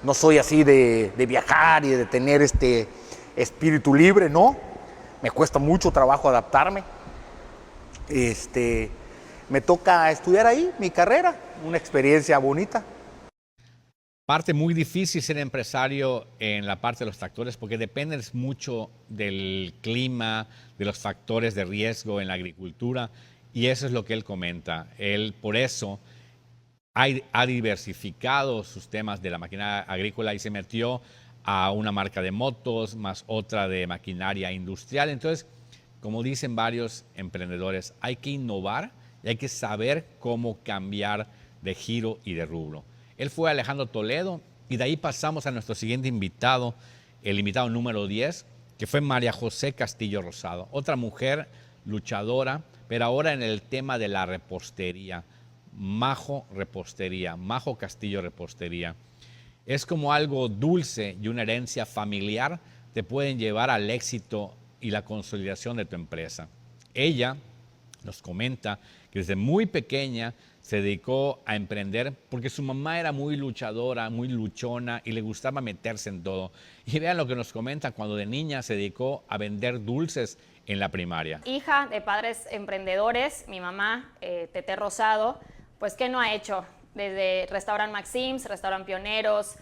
No soy así de viajar y de tener este espíritu libre, no. Me cuesta mucho trabajo adaptarme. Me toca estudiar ahí mi carrera, una experiencia bonita. Parte muy difícil ser empresario en la parte de los tractores porque dependes mucho del clima, de los factores de riesgo en la agricultura y eso es lo que él comenta. Él por eso ha diversificado sus temas de la maquinaria agrícola y se metió a una marca de motos más otra de maquinaria industrial. Entonces, como dicen varios emprendedores, hay que innovar y hay que saber cómo cambiar de giro y de rubro. Él fue Alejandro Toledo y de ahí pasamos a nuestro siguiente invitado, el invitado número 10, que fue María José Castillo Rosado, otra mujer luchadora, pero ahora en el tema de la repostería, Majo Repostería, Majo Castillo Repostería. Es como algo dulce y una herencia familiar te pueden llevar al éxito y la consolidación de tu empresa. Ella nos comenta que desde muy pequeña se dedicó a emprender porque su mamá era muy luchadora, muy luchona y le gustaba meterse en todo. Y vean lo que nos comenta cuando de niña se dedicó a vender dulces en la primaria. Hija de padres emprendedores, mi mamá, Tete Rosado, pues ¿qué no ha hecho? Desde restaurant Maxims, restaurant Pioneros,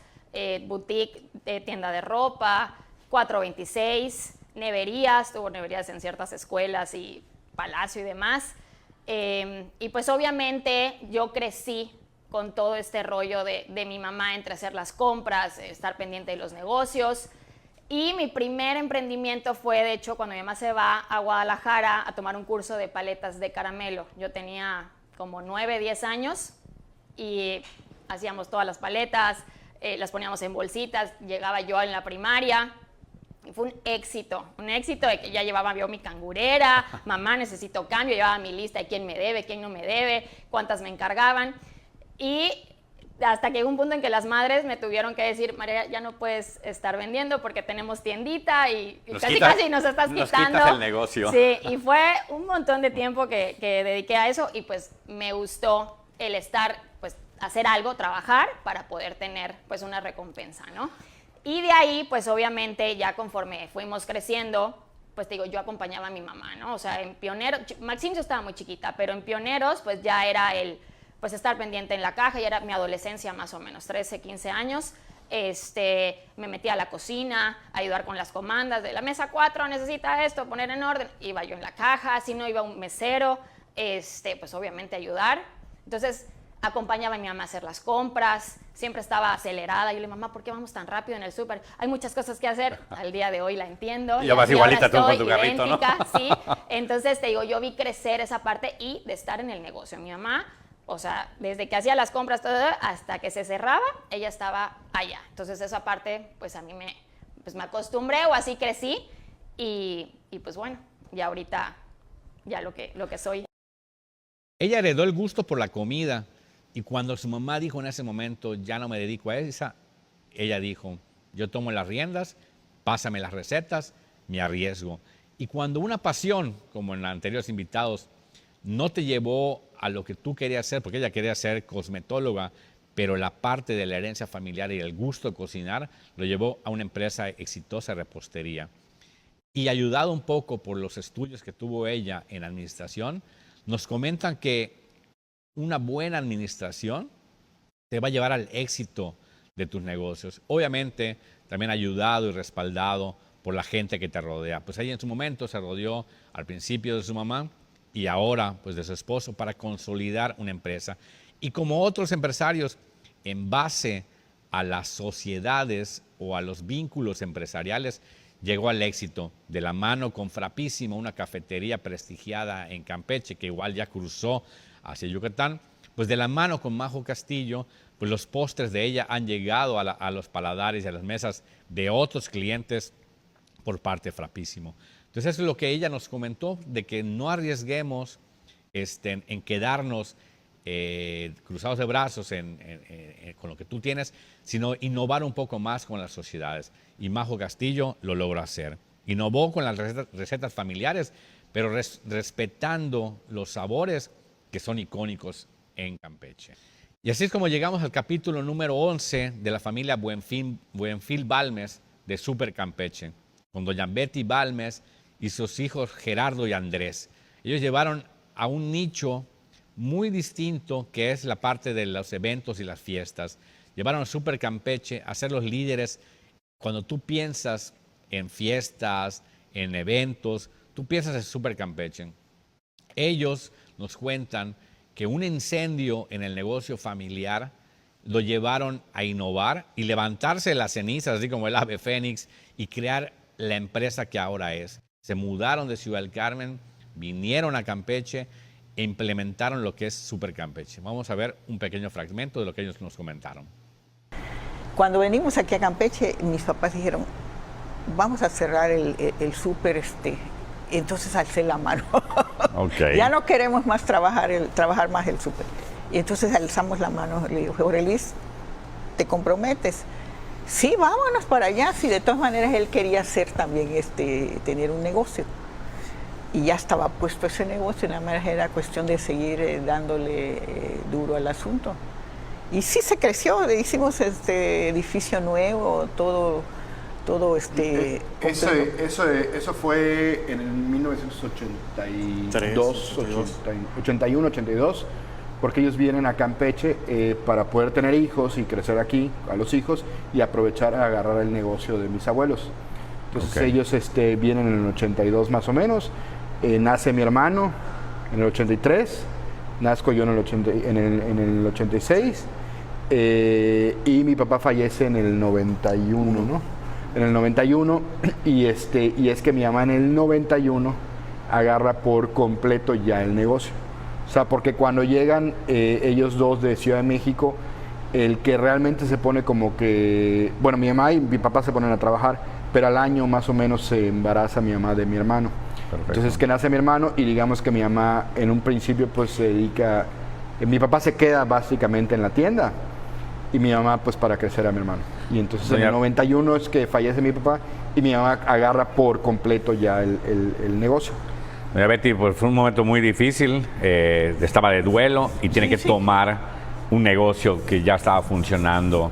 boutique, tienda de ropa, 426, neverías, tuvo neverías en ciertas escuelas y Palacio y demás. Y pues obviamente yo crecí con todo este rollo de mi mamá entre hacer las compras, estar pendiente de los negocios. Y mi primer emprendimiento fue, de hecho, cuando mi mamá se va a Guadalajara a tomar un curso de paletas de caramelo. Yo tenía como 9, 10 años y hacíamos todas las paletas, las poníamos en bolsitas, llegaba yo en la primaria. Y fue un éxito de que ya llevaba yo mi cangurera, mamá necesito cambio, llevaba mi lista de quién me debe, quién no me debe, cuántas me encargaban. Y hasta que llegó un punto en que las madres me tuvieron que decir, María, ya no puedes estar vendiendo porque tenemos tiendita y casi nos estás quitando. Nos quitas el negocio. Sí, y fue un montón de tiempo que dediqué a eso y pues me gustó el estar, pues hacer algo, trabajar para poder tener pues una recompensa, ¿no? Y de ahí, pues obviamente, ya conforme fuimos creciendo, pues te digo, yo acompañaba a mi mamá, ¿no? O sea, en Pioneros, Maxim yo estaba muy chiquita, pero en Pioneros, pues ya era pues estar pendiente en la caja, ya era mi adolescencia más o menos, 13, 15 años. Me metía a la cocina, a ayudar con las comandas de la mesa 4, necesita esto, poner en orden. Iba yo en la caja, si no iba un mesero, pues obviamente ayudar. Entonces, acompañaba a mi mamá a hacer las compras, siempre estaba acelerada. Yo le dije, mamá, ¿por qué vamos tan rápido en el súper? Hay muchas cosas que hacer. Al día de hoy la entiendo. Y ya vas igualita tú con tu carrito, carrito, ¿no? Sí. Entonces, te digo, yo vi crecer esa parte y de estar en el negocio. Mi mamá, o sea, desde que hacía las compras todo, hasta que se cerraba, ella estaba allá. Entonces, esa parte, pues a mí me acostumbré o así crecí. Y pues bueno, ya ahorita, ya lo que soy. Ella heredó el gusto por la comida. Y cuando su mamá dijo en ese momento, ya no me dedico a esa, ella dijo, yo tomo las riendas, pásame las recetas, me arriesgo. Y cuando una pasión, como en los anteriores invitados, no te llevó a lo que tú querías hacer, porque ella quería ser cosmetóloga, pero la parte de la herencia familiar y el gusto de cocinar lo llevó a una empresa exitosa de repostería. Y ayudado un poco por los estudios que tuvo ella en administración, nos comentan que una buena administración te va a llevar al éxito de tus negocios. Obviamente, también ayudado y respaldado por la gente que te rodea. Pues ella en su momento se rodeó al principio de su mamá y ahora pues de su esposo para consolidar una empresa. Y como otros empresarios, en base a las sociedades o a los vínculos empresariales, llegó al éxito de la mano con Frappísimo, una cafetería prestigiada en Campeche, que igual ya cruzó hacia Yucatán. Pues de la mano con Majo Castillo, pues los postres de ella han llegado a los paladares y a las mesas de otros clientes por parte de Frappísimo. Entonces eso es lo que ella nos comentó, de que no arriesguemos en quedarnos cruzados de brazos con lo que tú tienes, sino innovar un poco más con las sociedades. Y Majo Castillo lo logró hacer. Innovó con las recetas familiares, pero respetando los sabores que son icónicos en Campeche. Y así es como llegamos al capítulo número 11 de la familia Buenfil Balmes de Super Campeche, con doña Betty Balmes y sus hijos Gerardo y Andrés. Ellos llevaron a un nicho muy distinto, que es la parte de los eventos y las fiestas. Llevaron a Super Campeche a ser los líderes. Cuando tú piensas en fiestas, en eventos, tú piensas en Super Campeche. Ellos nos cuentan que un incendio en el negocio familiar lo llevaron a innovar y levantarse de las cenizas, así como el ave fénix, y crear la empresa que ahora es. Se mudaron de Ciudad del Carmen, vinieron a Campeche e implementaron lo que es Super Campeche. Vamos a ver un pequeño fragmento de lo que ellos nos comentaron. Cuando venimos aquí a Campeche, mis papás dijeron, vamos a cerrar el súper, entonces alcé la mano. Okay. Ya no queremos más trabajar más el súper. Y entonces alzamos la mano, le digo, Jorge Luis, ¿te comprometes? Sí, vámonos para allá. Sí, de todas maneras él quería hacer también tener un negocio. Y ya estaba puesto ese negocio, nada más era cuestión de seguir dándole duro al asunto. Y sí se creció, hicimos edificio nuevo, todo Eso fue en el 1982, 81, 82, porque ellos vienen a Campeche para poder tener hijos y crecer aquí a los hijos y aprovechar a agarrar el negocio de mis abuelos. Entonces ellos vienen en el 82 más o menos, nace mi hermano en el 83, nazco yo en el 86 y mi papá fallece en el 91, ¿no? En el 91 y es que mi mamá en el 91 agarra por completo ya el negocio. O sea, porque cuando llegan ellos dos de Ciudad de México, el que realmente se pone como que, bueno, mi mamá y mi papá se ponen a trabajar, pero al año más o menos se embaraza mi mamá de mi hermano. Perfecto. Entonces que nace mi hermano y digamos que mi mamá en un principio pues se dedica, mi papá se queda básicamente en la tienda y mi mamá pues para crecer a mi hermano. Y entonces en el 91 es que fallece mi papá y mi mamá agarra por completo ya el negocio. Doña Betty, pues fue un momento muy difícil, estaba de duelo y tiene que tomar un negocio que ya estaba funcionando.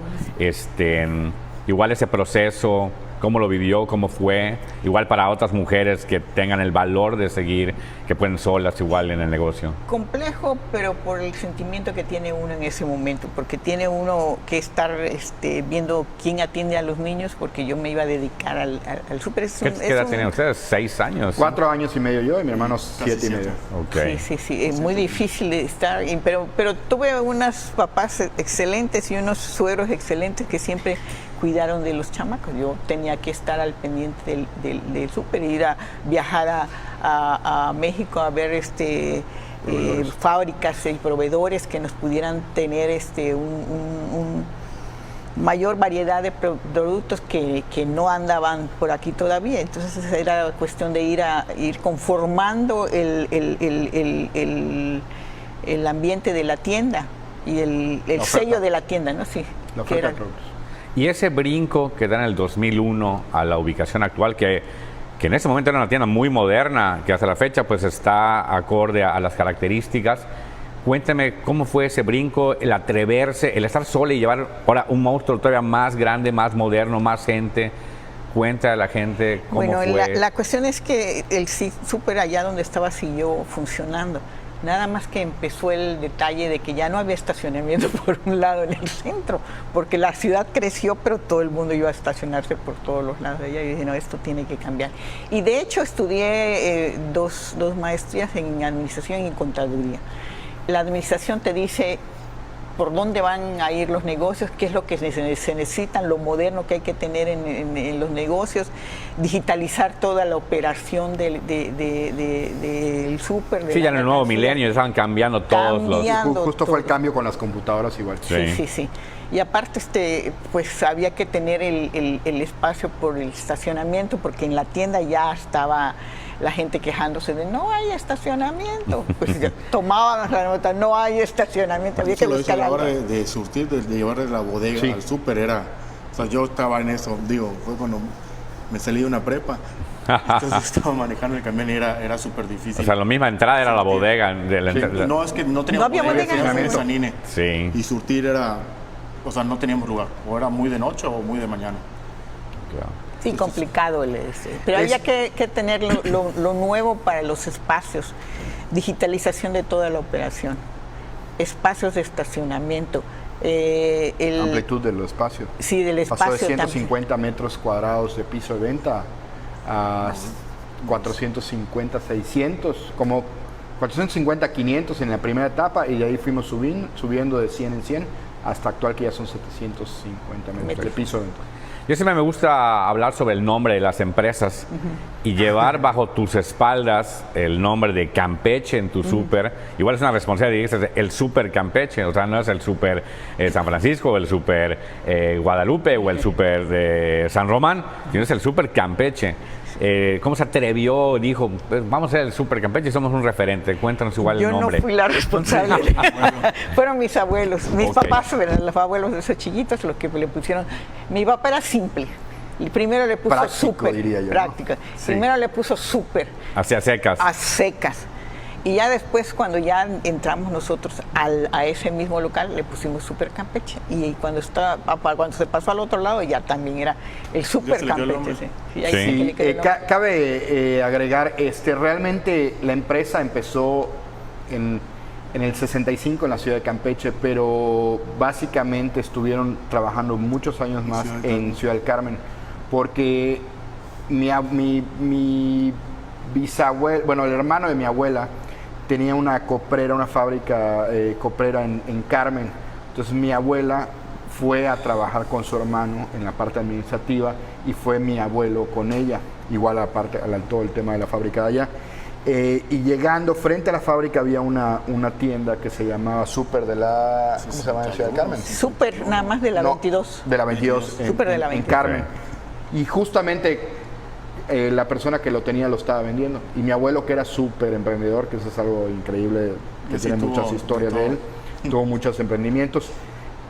Igual ese proceso cómo lo vivió, cómo fue, igual para otras mujeres que tengan el valor de seguir, que pueden solas igual en el negocio. Complejo, pero por el sentimiento que tiene uno en ese momento, porque tiene uno que estar viendo quién atiende a los niños, porque yo me iba a dedicar al súper. ¿Qué edad tienen ustedes? 6 años. 4 años y medio yo y mi hermano 7 y medio. Okay. Sí, es muy difícil de estar, pero tuve unos papás excelentes y unos suegros excelentes que siempre cuidaron de los chamacos. Yo tenía que estar al pendiente del súper, ir a viajar a México a ver fábricas y proveedores que nos pudieran tener un mayor variedad de productos que no andaban por aquí todavía. Entonces era cuestión de ir conformando el ambiente de la tienda y el sello de la tienda, ¿no? Sí. Y ese brinco que da en el 2001 a la ubicación actual, que en ese momento era una tienda muy moderna, que hasta la fecha pues está acorde a las características. Cuéntame cómo fue ese brinco, el atreverse, el estar sola y llevar ahora un monstruo todavía más grande, más moderno, más gente. Cuenta a la gente cómo fue. La cuestión es que el súper allá donde estaba siguió funcionando. Nada más que empezó el detalle de que ya no había estacionamiento por un lado en el centro, porque la ciudad creció, pero todo el mundo iba a estacionarse por todos los lados de allá. Y dije, no, esto tiene que cambiar. Y de hecho estudié dos maestrías en administración y contaduría. La administración te dice por dónde van a ir los negocios, qué es lo que se necesita, lo moderno que hay que tener en los negocios, digitalizar toda la operación del súper. Sí, ya en el nuevo milenio ya estaban cambiando todos Justo fue el cambio con las computadoras igual. Sí. Y aparte, pues había que tener el espacio por el estacionamiento, porque en la tienda ya estaba la gente quejándose de no hay estacionamiento. Pues ya tomábamos la nota, no hay estacionamiento. Había que buscar a la hora de surtir, de llevar de la bodega al súper era, o sea, yo estaba en eso, fue cuando me salí de una prepa. Entonces estaba manejando el camión y era súper difícil. O sea, la misma entrada era la bodega. No, es que no teníamos bodega. Sí. Y surtir era, o sea, no teníamos lugar. O era muy de noche o muy de mañana. Claro. Sí, complicado. Pero había que tener lo nuevo para los espacios. Digitalización de toda la operación. Espacios de estacionamiento. Amplitud del espacio. Sí, del espacio. Pasó de 150 metros cuadrados de piso de venta a 450, 600, como 450, 500 en la primera etapa, y de ahí fuimos subiendo de 100 en 100 hasta actual que ya son 750 metros de piso de venta. Yo siempre me gusta hablar sobre el nombre de las empresas y llevar bajo tus espaldas el nombre de Campeche en tu súper. Igual es una responsabilidad, dices, el súper Campeche, o sea, no es el súper San Francisco, o el súper Guadalupe o el súper de San Román, sino es el súper Campeche. ¿Cómo se atrevió? Dijo, pues vamos a ser el súper Campeche y somos un referente. Cuéntanos igual el nombre. Yo no fui la responsable. Fueron mis abuelos. Mis papás eran los abuelos de esos chiquitos los que le pusieron. Mi papá era simple. Primero le puso súper. Práctico. ¿No? Sí. Primero le puso súper. Hacia secas. A secas. Y ya después, cuando ya entramos nosotros a ese mismo local, le pusimos Súper Campeche. Y cuando se pasó al otro lado, ya también era el Súper Campeche. Cabe agregar, realmente la empresa empezó en el 65 en la ciudad de Campeche, pero básicamente estuvieron trabajando muchos años más en Ciudad del Carmen, porque mi bisabuelo, bueno, el hermano de mi abuela, tenía una coprera, una fábrica coprera en Carmen. Entonces mi abuela fue a trabajar con su hermano en la parte administrativa y fue mi abuelo con ella, igual aparte todo el tema de la fábrica de allá. Y llegando frente a la fábrica había una tienda que se llamaba Súper de la... ¿Cómo se llama en Ciudad del Carmen? Súper nada más de la 22. De la 22, Súper de la 22. En Carmen. Y justamente la persona que lo tenía lo estaba vendiendo. Y mi abuelo, que era súper emprendedor, que eso es algo increíble, que tiene muchas historias de él, tuvo muchos emprendimientos,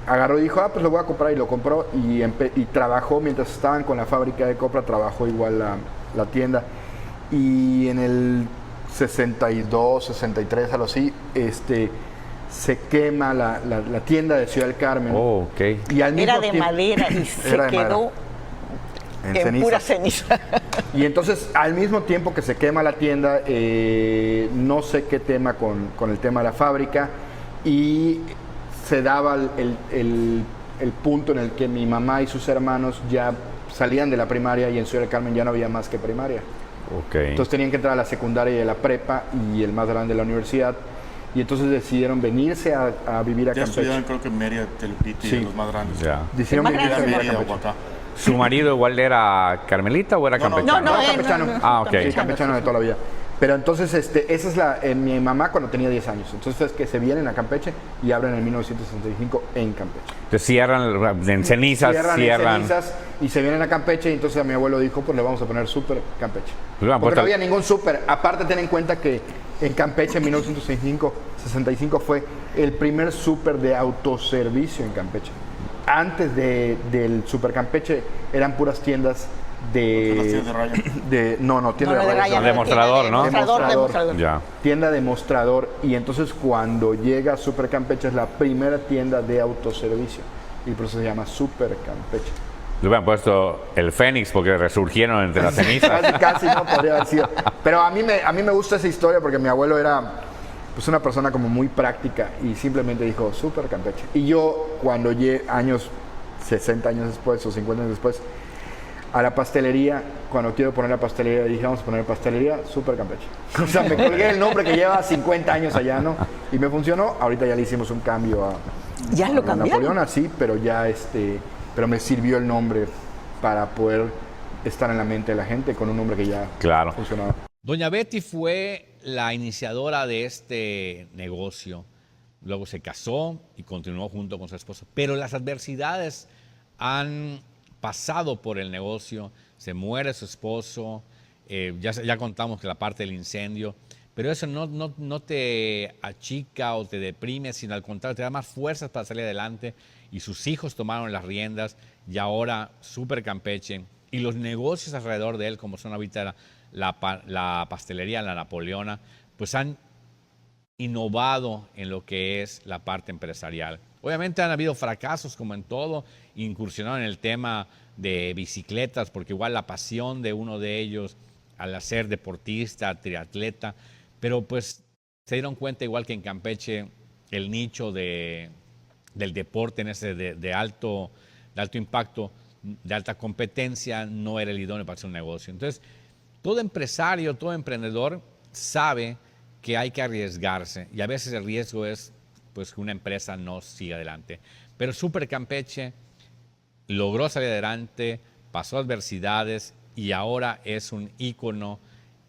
agarró y dijo, pues lo voy a comprar, y lo compró, y trabajó, mientras estaban con la fábrica de copra, trabajó igual la tienda. Y en el 62, 63, algo así, se quema la tienda de Ciudad del Carmen. Oh, okay. Y al mismo era de madera y se quedó En pura ceniza. Y entonces, al mismo tiempo que se quema la tienda, no sé qué tema con el tema de la fábrica, y se daba el punto en el que mi mamá y sus hermanos ya salían de la primaria y en Ciudad del Carmen ya no había más que primaria. Okay. Entonces tenían que entrar a la secundaria y a la prepa y el más grande de la universidad. Y entonces decidieron venirse a vivir a Ya Campeche. estudiaban, creo que en Mérida, Telpiti, Sí. los más grandes. Ya. Decidieron Más venirse a grande. vivir a Mérida, Campeche. Oaxaca. ¿Su marido igual era carmelita o era campechano? No, campechano. Ah, ok. Sí, campechano de toda la vida. Pero entonces, esa es mi mamá cuando tenía 10 años. Entonces es que se vienen a Campeche y abren en 1965 en Campeche. Entonces cierran en cenizas, Cierran en cenizas y se vienen a Campeche, y entonces a mi abuelo dijo, pues le vamos a poner súper Campeche. Pues, Porque no había ningún súper. Aparte, ten en cuenta que en Campeche en 1965 fue el primer súper de autoservicio en Campeche. Antes del Super Campeche eran puras tiendas de raya. No, tienda de raya. Demostrador, ¿no? Demostrador. Ya. Tienda demostrador. Y entonces cuando llega Super Campeche es la primera tienda de autoservicio. Y por eso se llama Super Campeche. Le hubieran puesto el Fénix porque resurgieron entre las cenizas. Casi no podría haber sido. Pero a mí me gusta esa historia porque mi abuelo era pues una persona como muy práctica y simplemente dijo Super Campeche. Y yo cuando llegué 60 años después o 50 años después, a la pastelería, cuando quiero poner la pastelería, dije, vamos a poner pastelería Super Campeche. O sea, me colgué el nombre que lleva 50 años allá, ¿no? Y me funcionó. Ahorita ya le hicimos un cambio a Napoleón, sí, pero ya pero me sirvió el nombre para poder estar en la mente de la gente con un nombre que ya funcionaba. Doña Betty fue la iniciadora de este negocio. Luego se casó y continuó junto con su esposo. Pero las adversidades han pasado por el negocio. Se muere su esposo. Ya contamos que la parte del incendio. Pero eso no te achica o te deprime, sino al contrario, te da más fuerzas para salir adelante. Y sus hijos tomaron las riendas y ahora Super Campeche y los negocios alrededor de él, como son ahorita la pastelería, la Napoleona, pues han innovado en lo que es la parte empresarial. Obviamente han habido fracasos como en todo, incursionaron en el tema de bicicletas, porque igual la pasión de uno de ellos al ser deportista, triatleta, pero pues se dieron cuenta igual que en Campeche el nicho del deporte en ese de alto impacto, de alta competencia, no era el idóneo para hacer un negocio. Entonces, todo empresario, todo emprendedor sabe que hay que arriesgarse y a veces el riesgo es pues que una empresa no siga adelante. Pero Super Campeche logró salir adelante, pasó adversidades y ahora es un ícono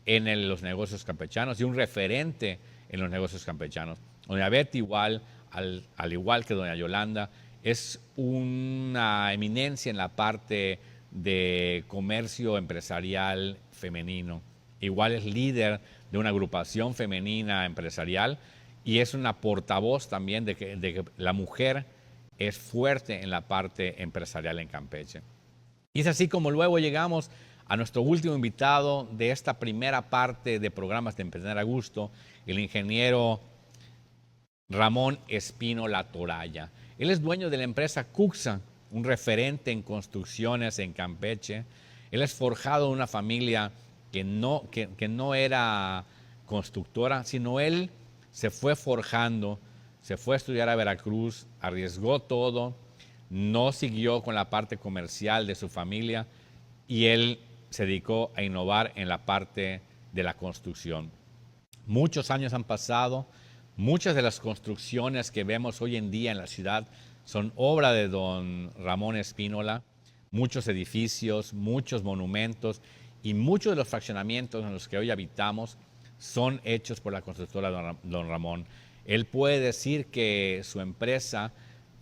en los negocios campechanos y un referente en los negocios campechanos. Doña Betty igual, al igual que doña Yolanda, es una eminencia en la parte de comercio empresarial femenino. Igual es líder de una agrupación femenina empresarial y es una portavoz también de que la mujer es fuerte en la parte empresarial en Campeche. Y es así como luego llegamos a nuestro último invitado de esta primera parte de programas de Emprender a Gusto, el ingeniero Ramón Espino La Toralla. Él es dueño de la empresa Cuxa, un referente en construcciones en Campeche. Él es forjado de una familia que no era constructora, sino él se fue forjando, se fue a estudiar a Veracruz, arriesgó todo, no siguió con la parte comercial de su familia y él se dedicó a innovar en la parte de la construcción. Muchos años han pasado, muchas de las construcciones que vemos hoy en día en la ciudad son obra de don Ramón Espínola, muchos edificios, muchos monumentos y muchos de los fraccionamientos en los que hoy habitamos son hechos por la constructora don Ramón. Él puede decir que su empresa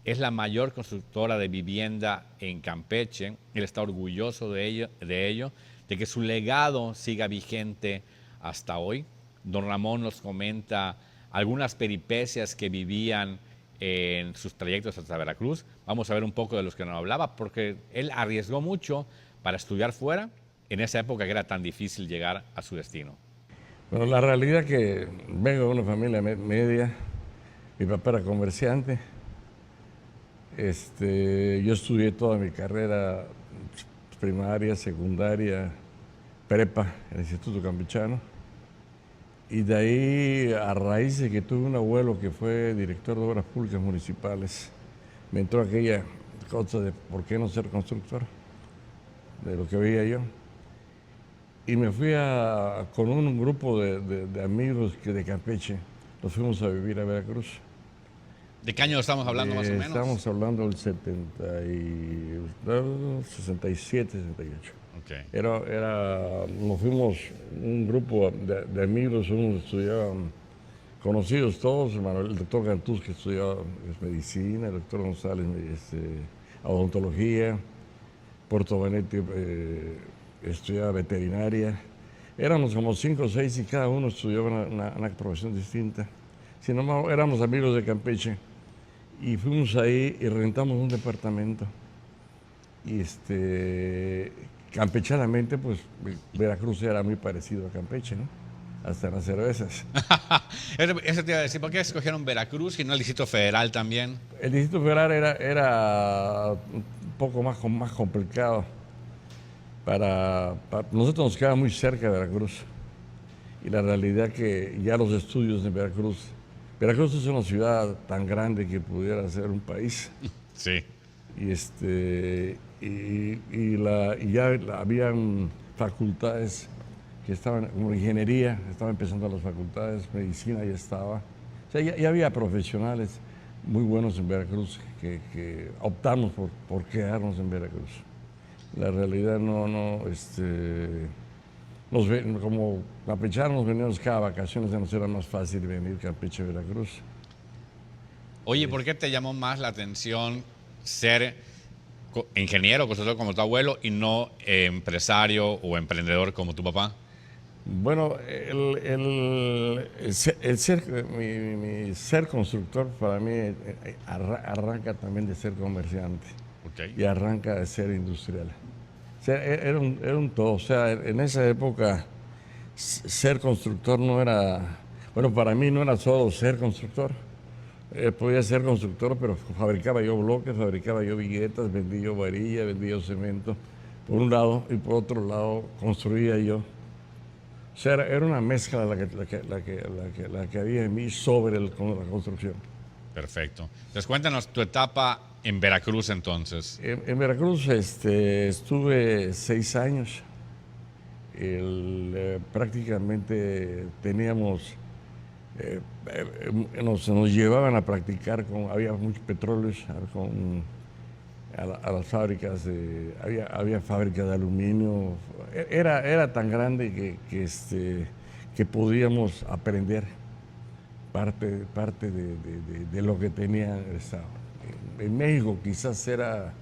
es la mayor constructora de vivienda en Campeche. Él está orgulloso de ello, de que su legado siga vigente hasta hoy. Don Ramón nos comenta algunas peripecias que vivían en sus trayectos hasta Veracruz. Vamos a ver un poco de los que nos hablaba, porque él arriesgó mucho para estudiar fuera en esa época que era tan difícil llegar a su destino. Bueno, la realidad es que vengo de una familia media, mi papá era comerciante, yo estudié toda mi carrera primaria, secundaria, prepa, en el Instituto Campechano. Y de ahí, a raíz de que tuve un abuelo que fue director de obras públicas municipales, me entró aquella cosa de por qué no ser constructor, de lo que veía yo. Y me fui con un grupo de amigos de Campeche, nos fuimos a vivir a Veracruz. ¿De qué año estamos hablando más o menos? Estamos hablando del 67, 68. Okay. Nos fuimos un grupo de amigos, unos estudiaban, conocidos todos, el doctor Gantús, que estudiaba medicina, el doctor González, odontología, Puerto Benetti estudiaba veterinaria. Éramos como 5 o 6 y cada uno estudiaba una profesión distinta. Sin embargo, éramos amigos de Campeche y fuimos ahí y rentamos un departamento. Y campechanamente, pues Veracruz era muy parecido a Campeche, ¿no? Hasta en las cervezas. Eso te iba a decir, ¿por qué escogieron Veracruz y no el Distrito Federal también? El Distrito Federal era un poco más complicado. Nosotros nos quedaba muy cerca de Veracruz. Y la realidad que ya los estudios de Veracruz es una ciudad tan grande que pudiera ser un país. Sí. Y ya habían facultades que estaban, como ingeniería, estaban empezando las facultades, medicina ya estaba. O sea, ya había profesionales muy buenos en Veracruz que optamos por quedarnos en Veracruz. La realidad como campechanos veníamos cada vacaciones, ya nos era más fácil venir Campeche a Veracruz. Oye, ¿por qué te llamó más la atención ser ingeniero, constructor como tu abuelo, y no empresario o emprendedor como tu papá? Bueno, mi ser constructor para mí arranca también de ser comerciante. Okay. Y arranca de ser industrial. O sea, era un todo. O sea, en esa época ser constructor no era... Bueno, para mí no era solo ser constructor. Podía ser constructor, pero fabricaba yo bloques, fabricaba yo viguetas, vendía yo varilla, vendía yo cemento, por un lado, y por otro lado construía yo. O sea, era una mezcla la que había en mí sobre la construcción. Perfecto. Entonces, cuéntanos tu etapa en Veracruz entonces. En Veracruz estuve 6 años. Prácticamente teníamos... nos llevaban a practicar, había muchos petróleos, a las fábricas, había fábricas de aluminio. Era tan grande que podíamos aprender parte de lo que tenía el Estado. En México quizás era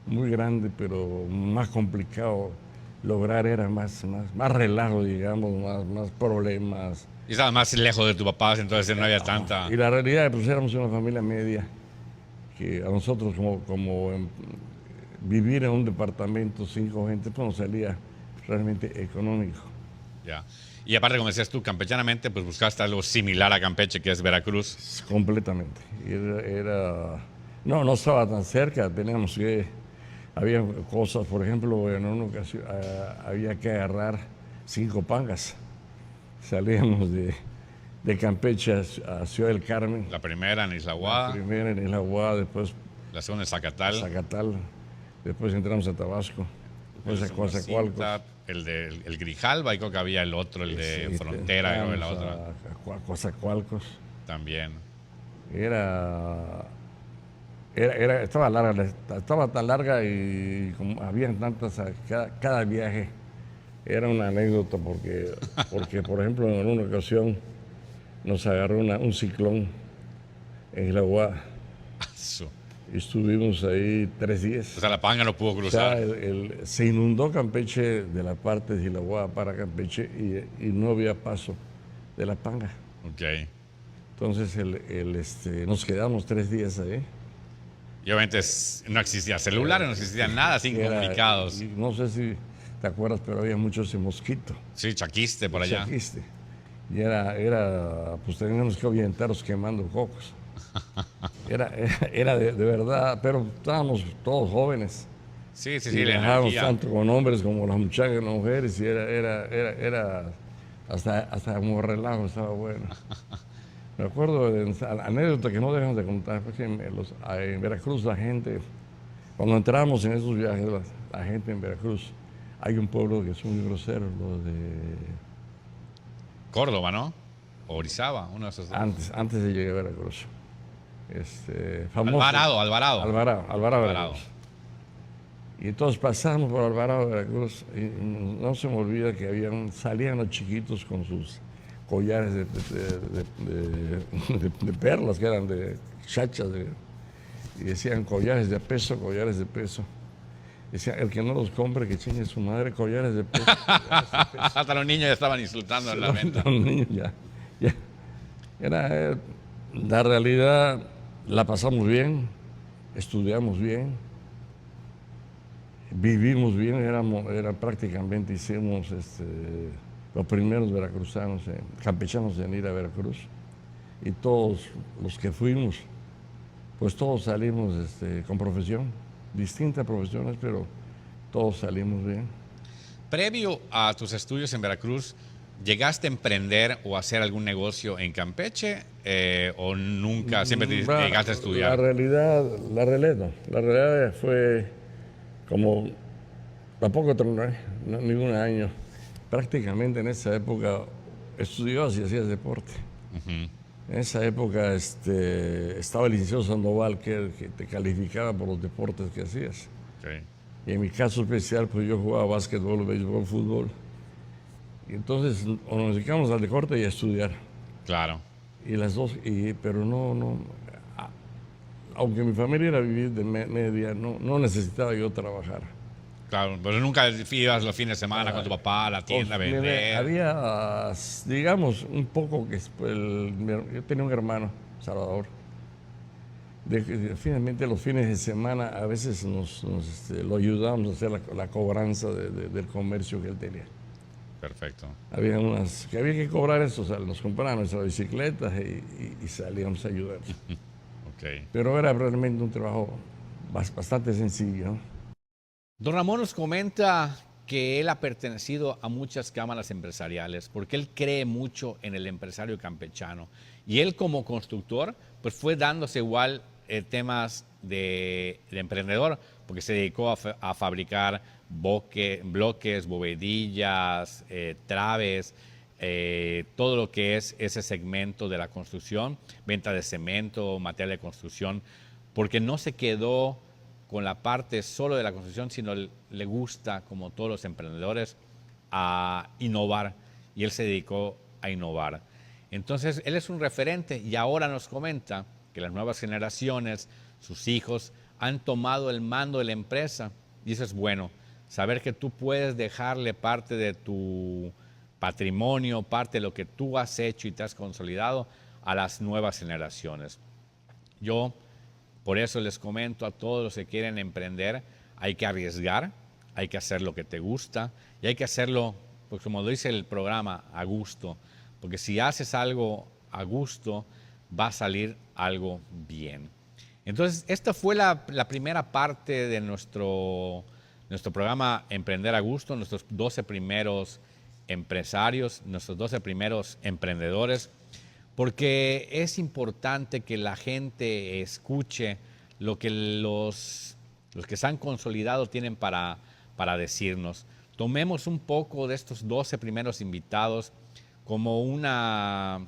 muy grande, pero más complicado lograr, era más relajo, digamos, más problemas. Y estabas más lejos de tu papá, entonces no había tanta... Y la realidad, pues éramos una familia media, que a nosotros como vivir en un departamento 5 gente, pues nos salía realmente económico. Ya. Y aparte, como decías tú, campechanamente, pues buscaste algo similar a Campeche, que es Veracruz. Completamente. No estaba tan cerca, teníamos que... Había cosas, por ejemplo, en una ocasión había que agarrar 5 pangas. Salíamos de Campeche a Ciudad del Carmen. La primera en Isla Guada. La primera en Isla Guada, después... La segunda en Zacatal. Zacatal. Después entramos a Tabasco. Después a Coatzacoalcos. El Grijalva, y creo que había el otro, el de Frontera, creo que la otra. A Coatzacoalcos. También. Estaba tan larga y como habían tantas, cada viaje era una anécdota porque por ejemplo, en una ocasión nos agarró un ciclón en Isla Guada. Y estuvimos ahí 3 días. O sea, la panga no pudo cruzar. O sea, se inundó Campeche de la parte de Isla Guada para Campeche y no había paso de la panga. Ok. Entonces nos quedamos 3 días ahí. Y obviamente no existía celular, no existía nada así complicados. No sé si te acuerdas, pero había mucho ese mosquito. Sí, Chaquiste por allá. Chaquiste. Y pues teníamos que ahuyentarlos quemando cocos. Era de verdad, pero estábamos todos jóvenes. Sí, sí, y sí, la viajábamos energía. tanto con hombres como las muchachas, las mujeres, y era hasta como relajo, estaba bueno. Me acuerdo de la anécdota que no dejan de contar, fue que en Veracruz la gente, cuando entramos en esos viajes, la gente en Veracruz, hay un pueblo que es muy grosero, lo de... Córdoba, ¿no? O Orizaba, uno de esos dos. Antes de llegar a Veracruz. Famoso. Alvarado. Veracruz. Y entonces pasamos por Alvarado, Veracruz, y no se me olvida que salían los chiquitos con sus collares de perlas, que eran de chachas, y decían collares de peso. Decían, el que no los compre, que chingue su madre, collares de peso. Hasta los niños ya estaban insultando en la venta. Los niños ya. La realidad, la pasamos bien, estudiamos bien, vivimos bien, prácticamente hicimos los primeros veracruzanos, campechanos en ir a Veracruz, y todos los que fuimos, pues todos salimos con profesión, distintas profesiones, pero todos salimos bien. Previo a tus estudios en Veracruz, ¿llegaste a emprender o hacer algún negocio en Campeche o nunca, siempre te llegaste a estudiar? La realidad fue como, tampoco terminé, ningún año. Prácticamente en esa época estudiabas y hacías deporte. En esa época estaba el licenciado Sandoval, que te calificaba por los deportes que hacías. Y en mi caso especial, pues yo jugaba básquetbol, béisbol, fútbol. Y entonces o nos dedicamos al deporte y a estudiar. Claro. Y las dos, pero no, aunque mi familia era vivir de media, no necesitaba yo trabajar. Claro, pero nunca ibas los fines de semana con tu papá a la tienda a vender. Había, digamos, un poco que yo tenía un hermano, Salvador. Finalmente los fines de semana a veces lo ayudábamos a hacer la cobranza del comercio que él tenía. Perfecto. Había unas que había que cobrar eso, o sea, nos compraban nuestras bicicletas y salíamos a ayudar. Pero era realmente un trabajo bastante sencillo, ¿no? Don Ramón nos comenta que él ha pertenecido a muchas cámaras empresariales porque él cree mucho en el empresario campechano. Y él como constructor, pues fue dándose igual temas de emprendedor, porque se dedicó a fabricar bloques, bovedillas, traves, todo lo que es ese segmento de la construcción, venta de cemento, material de construcción, porque no se quedó con la parte solo de la construcción, sino le gusta, como todos los emprendedores, a innovar, y él se dedicó a innovar. Entonces, él es un referente y ahora nos comenta que las nuevas generaciones, sus hijos, han tomado el mando de la empresa, y eso es bueno, saber que tú puedes dejarle parte de tu patrimonio, parte de lo que tú has hecho y te has consolidado a las nuevas generaciones. Yo, por eso les comento a todos los que quieren emprender, hay que arriesgar, hay que hacer lo que te gusta y hay que hacerlo, pues como lo dice el programa, a gusto. Porque si haces algo a gusto, va a salir algo bien. Entonces, esta fue la primera parte de nuestro programa Emprender a Gusto, nuestros 12 primeros empresarios, nuestros 12 primeros emprendedores, porque es importante que la gente escuche lo que los que se han consolidado tienen para decirnos. Tomemos un poco de estos 12 primeros invitados como una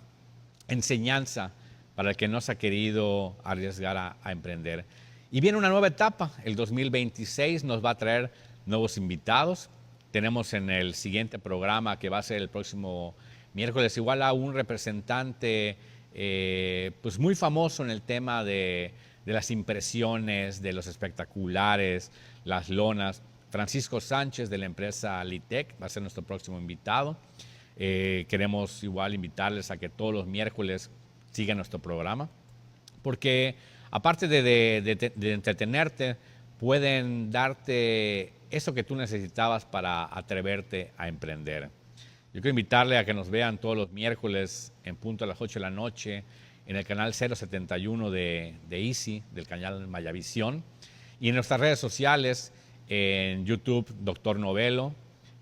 enseñanza para el que no se ha querido arriesgar a emprender. Y viene una nueva etapa, el 2026 nos va a traer nuevos invitados. Tenemos en el siguiente programa, que va a ser el próximo miércoles, igual a un representante pues muy famoso en el tema de las impresiones, de los espectaculares, las lonas. Francisco Sánchez, de la empresa Litec, va a ser nuestro próximo invitado. Queremos igual invitarles a que todos los miércoles sigan nuestro programa, porque aparte de entretenerte, pueden darte eso que tú necesitabas para atreverte a emprender. Yo quiero invitarle a que nos vean todos los miércoles en punto a las 8 de la noche en el canal 071 de Easy, del canal Mayavisión, y en nuestras redes sociales, en YouTube, Doctor Novelo,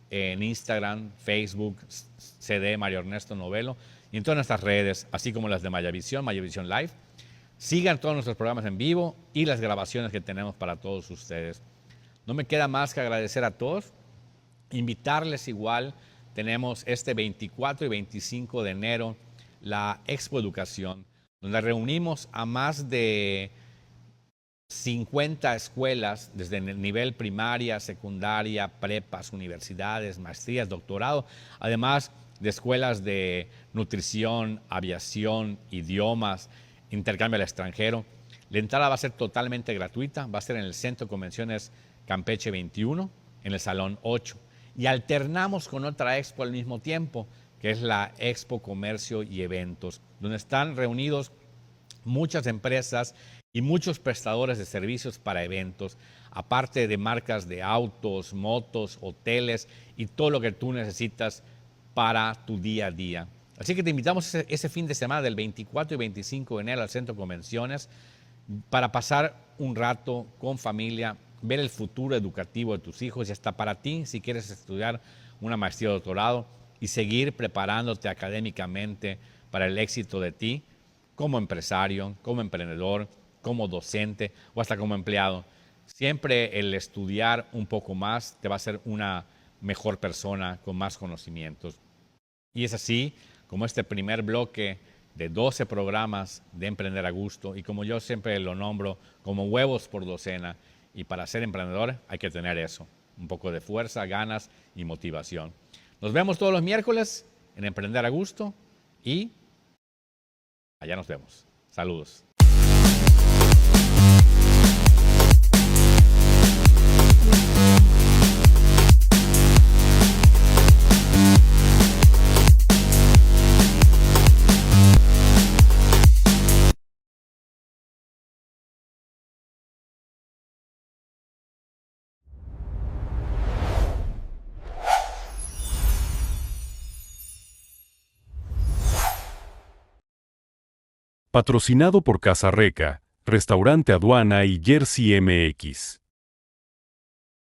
en Instagram, Facebook, CD Mario Ernesto Novelo, y en todas nuestras redes, así como las de Mayavisión Live. Sigan todos nuestros programas en vivo y las grabaciones que tenemos para todos ustedes. No me queda más que agradecer a todos, invitarles igual. Tenemos este 24 y 25 de enero la Expo Educación, donde reunimos a más de 50 escuelas, desde el nivel primaria, secundaria, prepas, universidades, maestrías, doctorado, además de escuelas de nutrición, aviación, idiomas, intercambio al extranjero. La entrada va a ser totalmente gratuita, va a ser en el Centro de Convenciones Campeche 21, en el Salón 8. Y alternamos con otra expo al mismo tiempo, que es la Expo Comercio y Eventos, donde están reunidos muchas empresas y muchos prestadores de servicios para eventos, aparte de marcas de autos, motos, hoteles y todo lo que tú necesitas para tu día a día. Así que te invitamos ese fin de semana del 24 y 25 de enero al Centro de Convenciones para pasar un rato con familia, ver el futuro educativo de tus hijos y hasta para ti, si quieres estudiar una maestría o doctorado y seguir preparándote académicamente para el éxito de ti como empresario, como emprendedor, como docente o hasta como empleado. Siempre el estudiar un poco más te va a hacer una mejor persona con más conocimientos. Y es así como este primer bloque de 12 programas de Emprender a Gusto, y como yo siempre lo nombro, como huevos por docena. Y para ser emprendedor hay que tener eso, un poco de fuerza, ganas y motivación. Nos vemos todos los miércoles en Emprender a Gusto y allá nos vemos. Saludos. Patrocinado por Casa Reca, Restaurante Aduana y Jersey MX.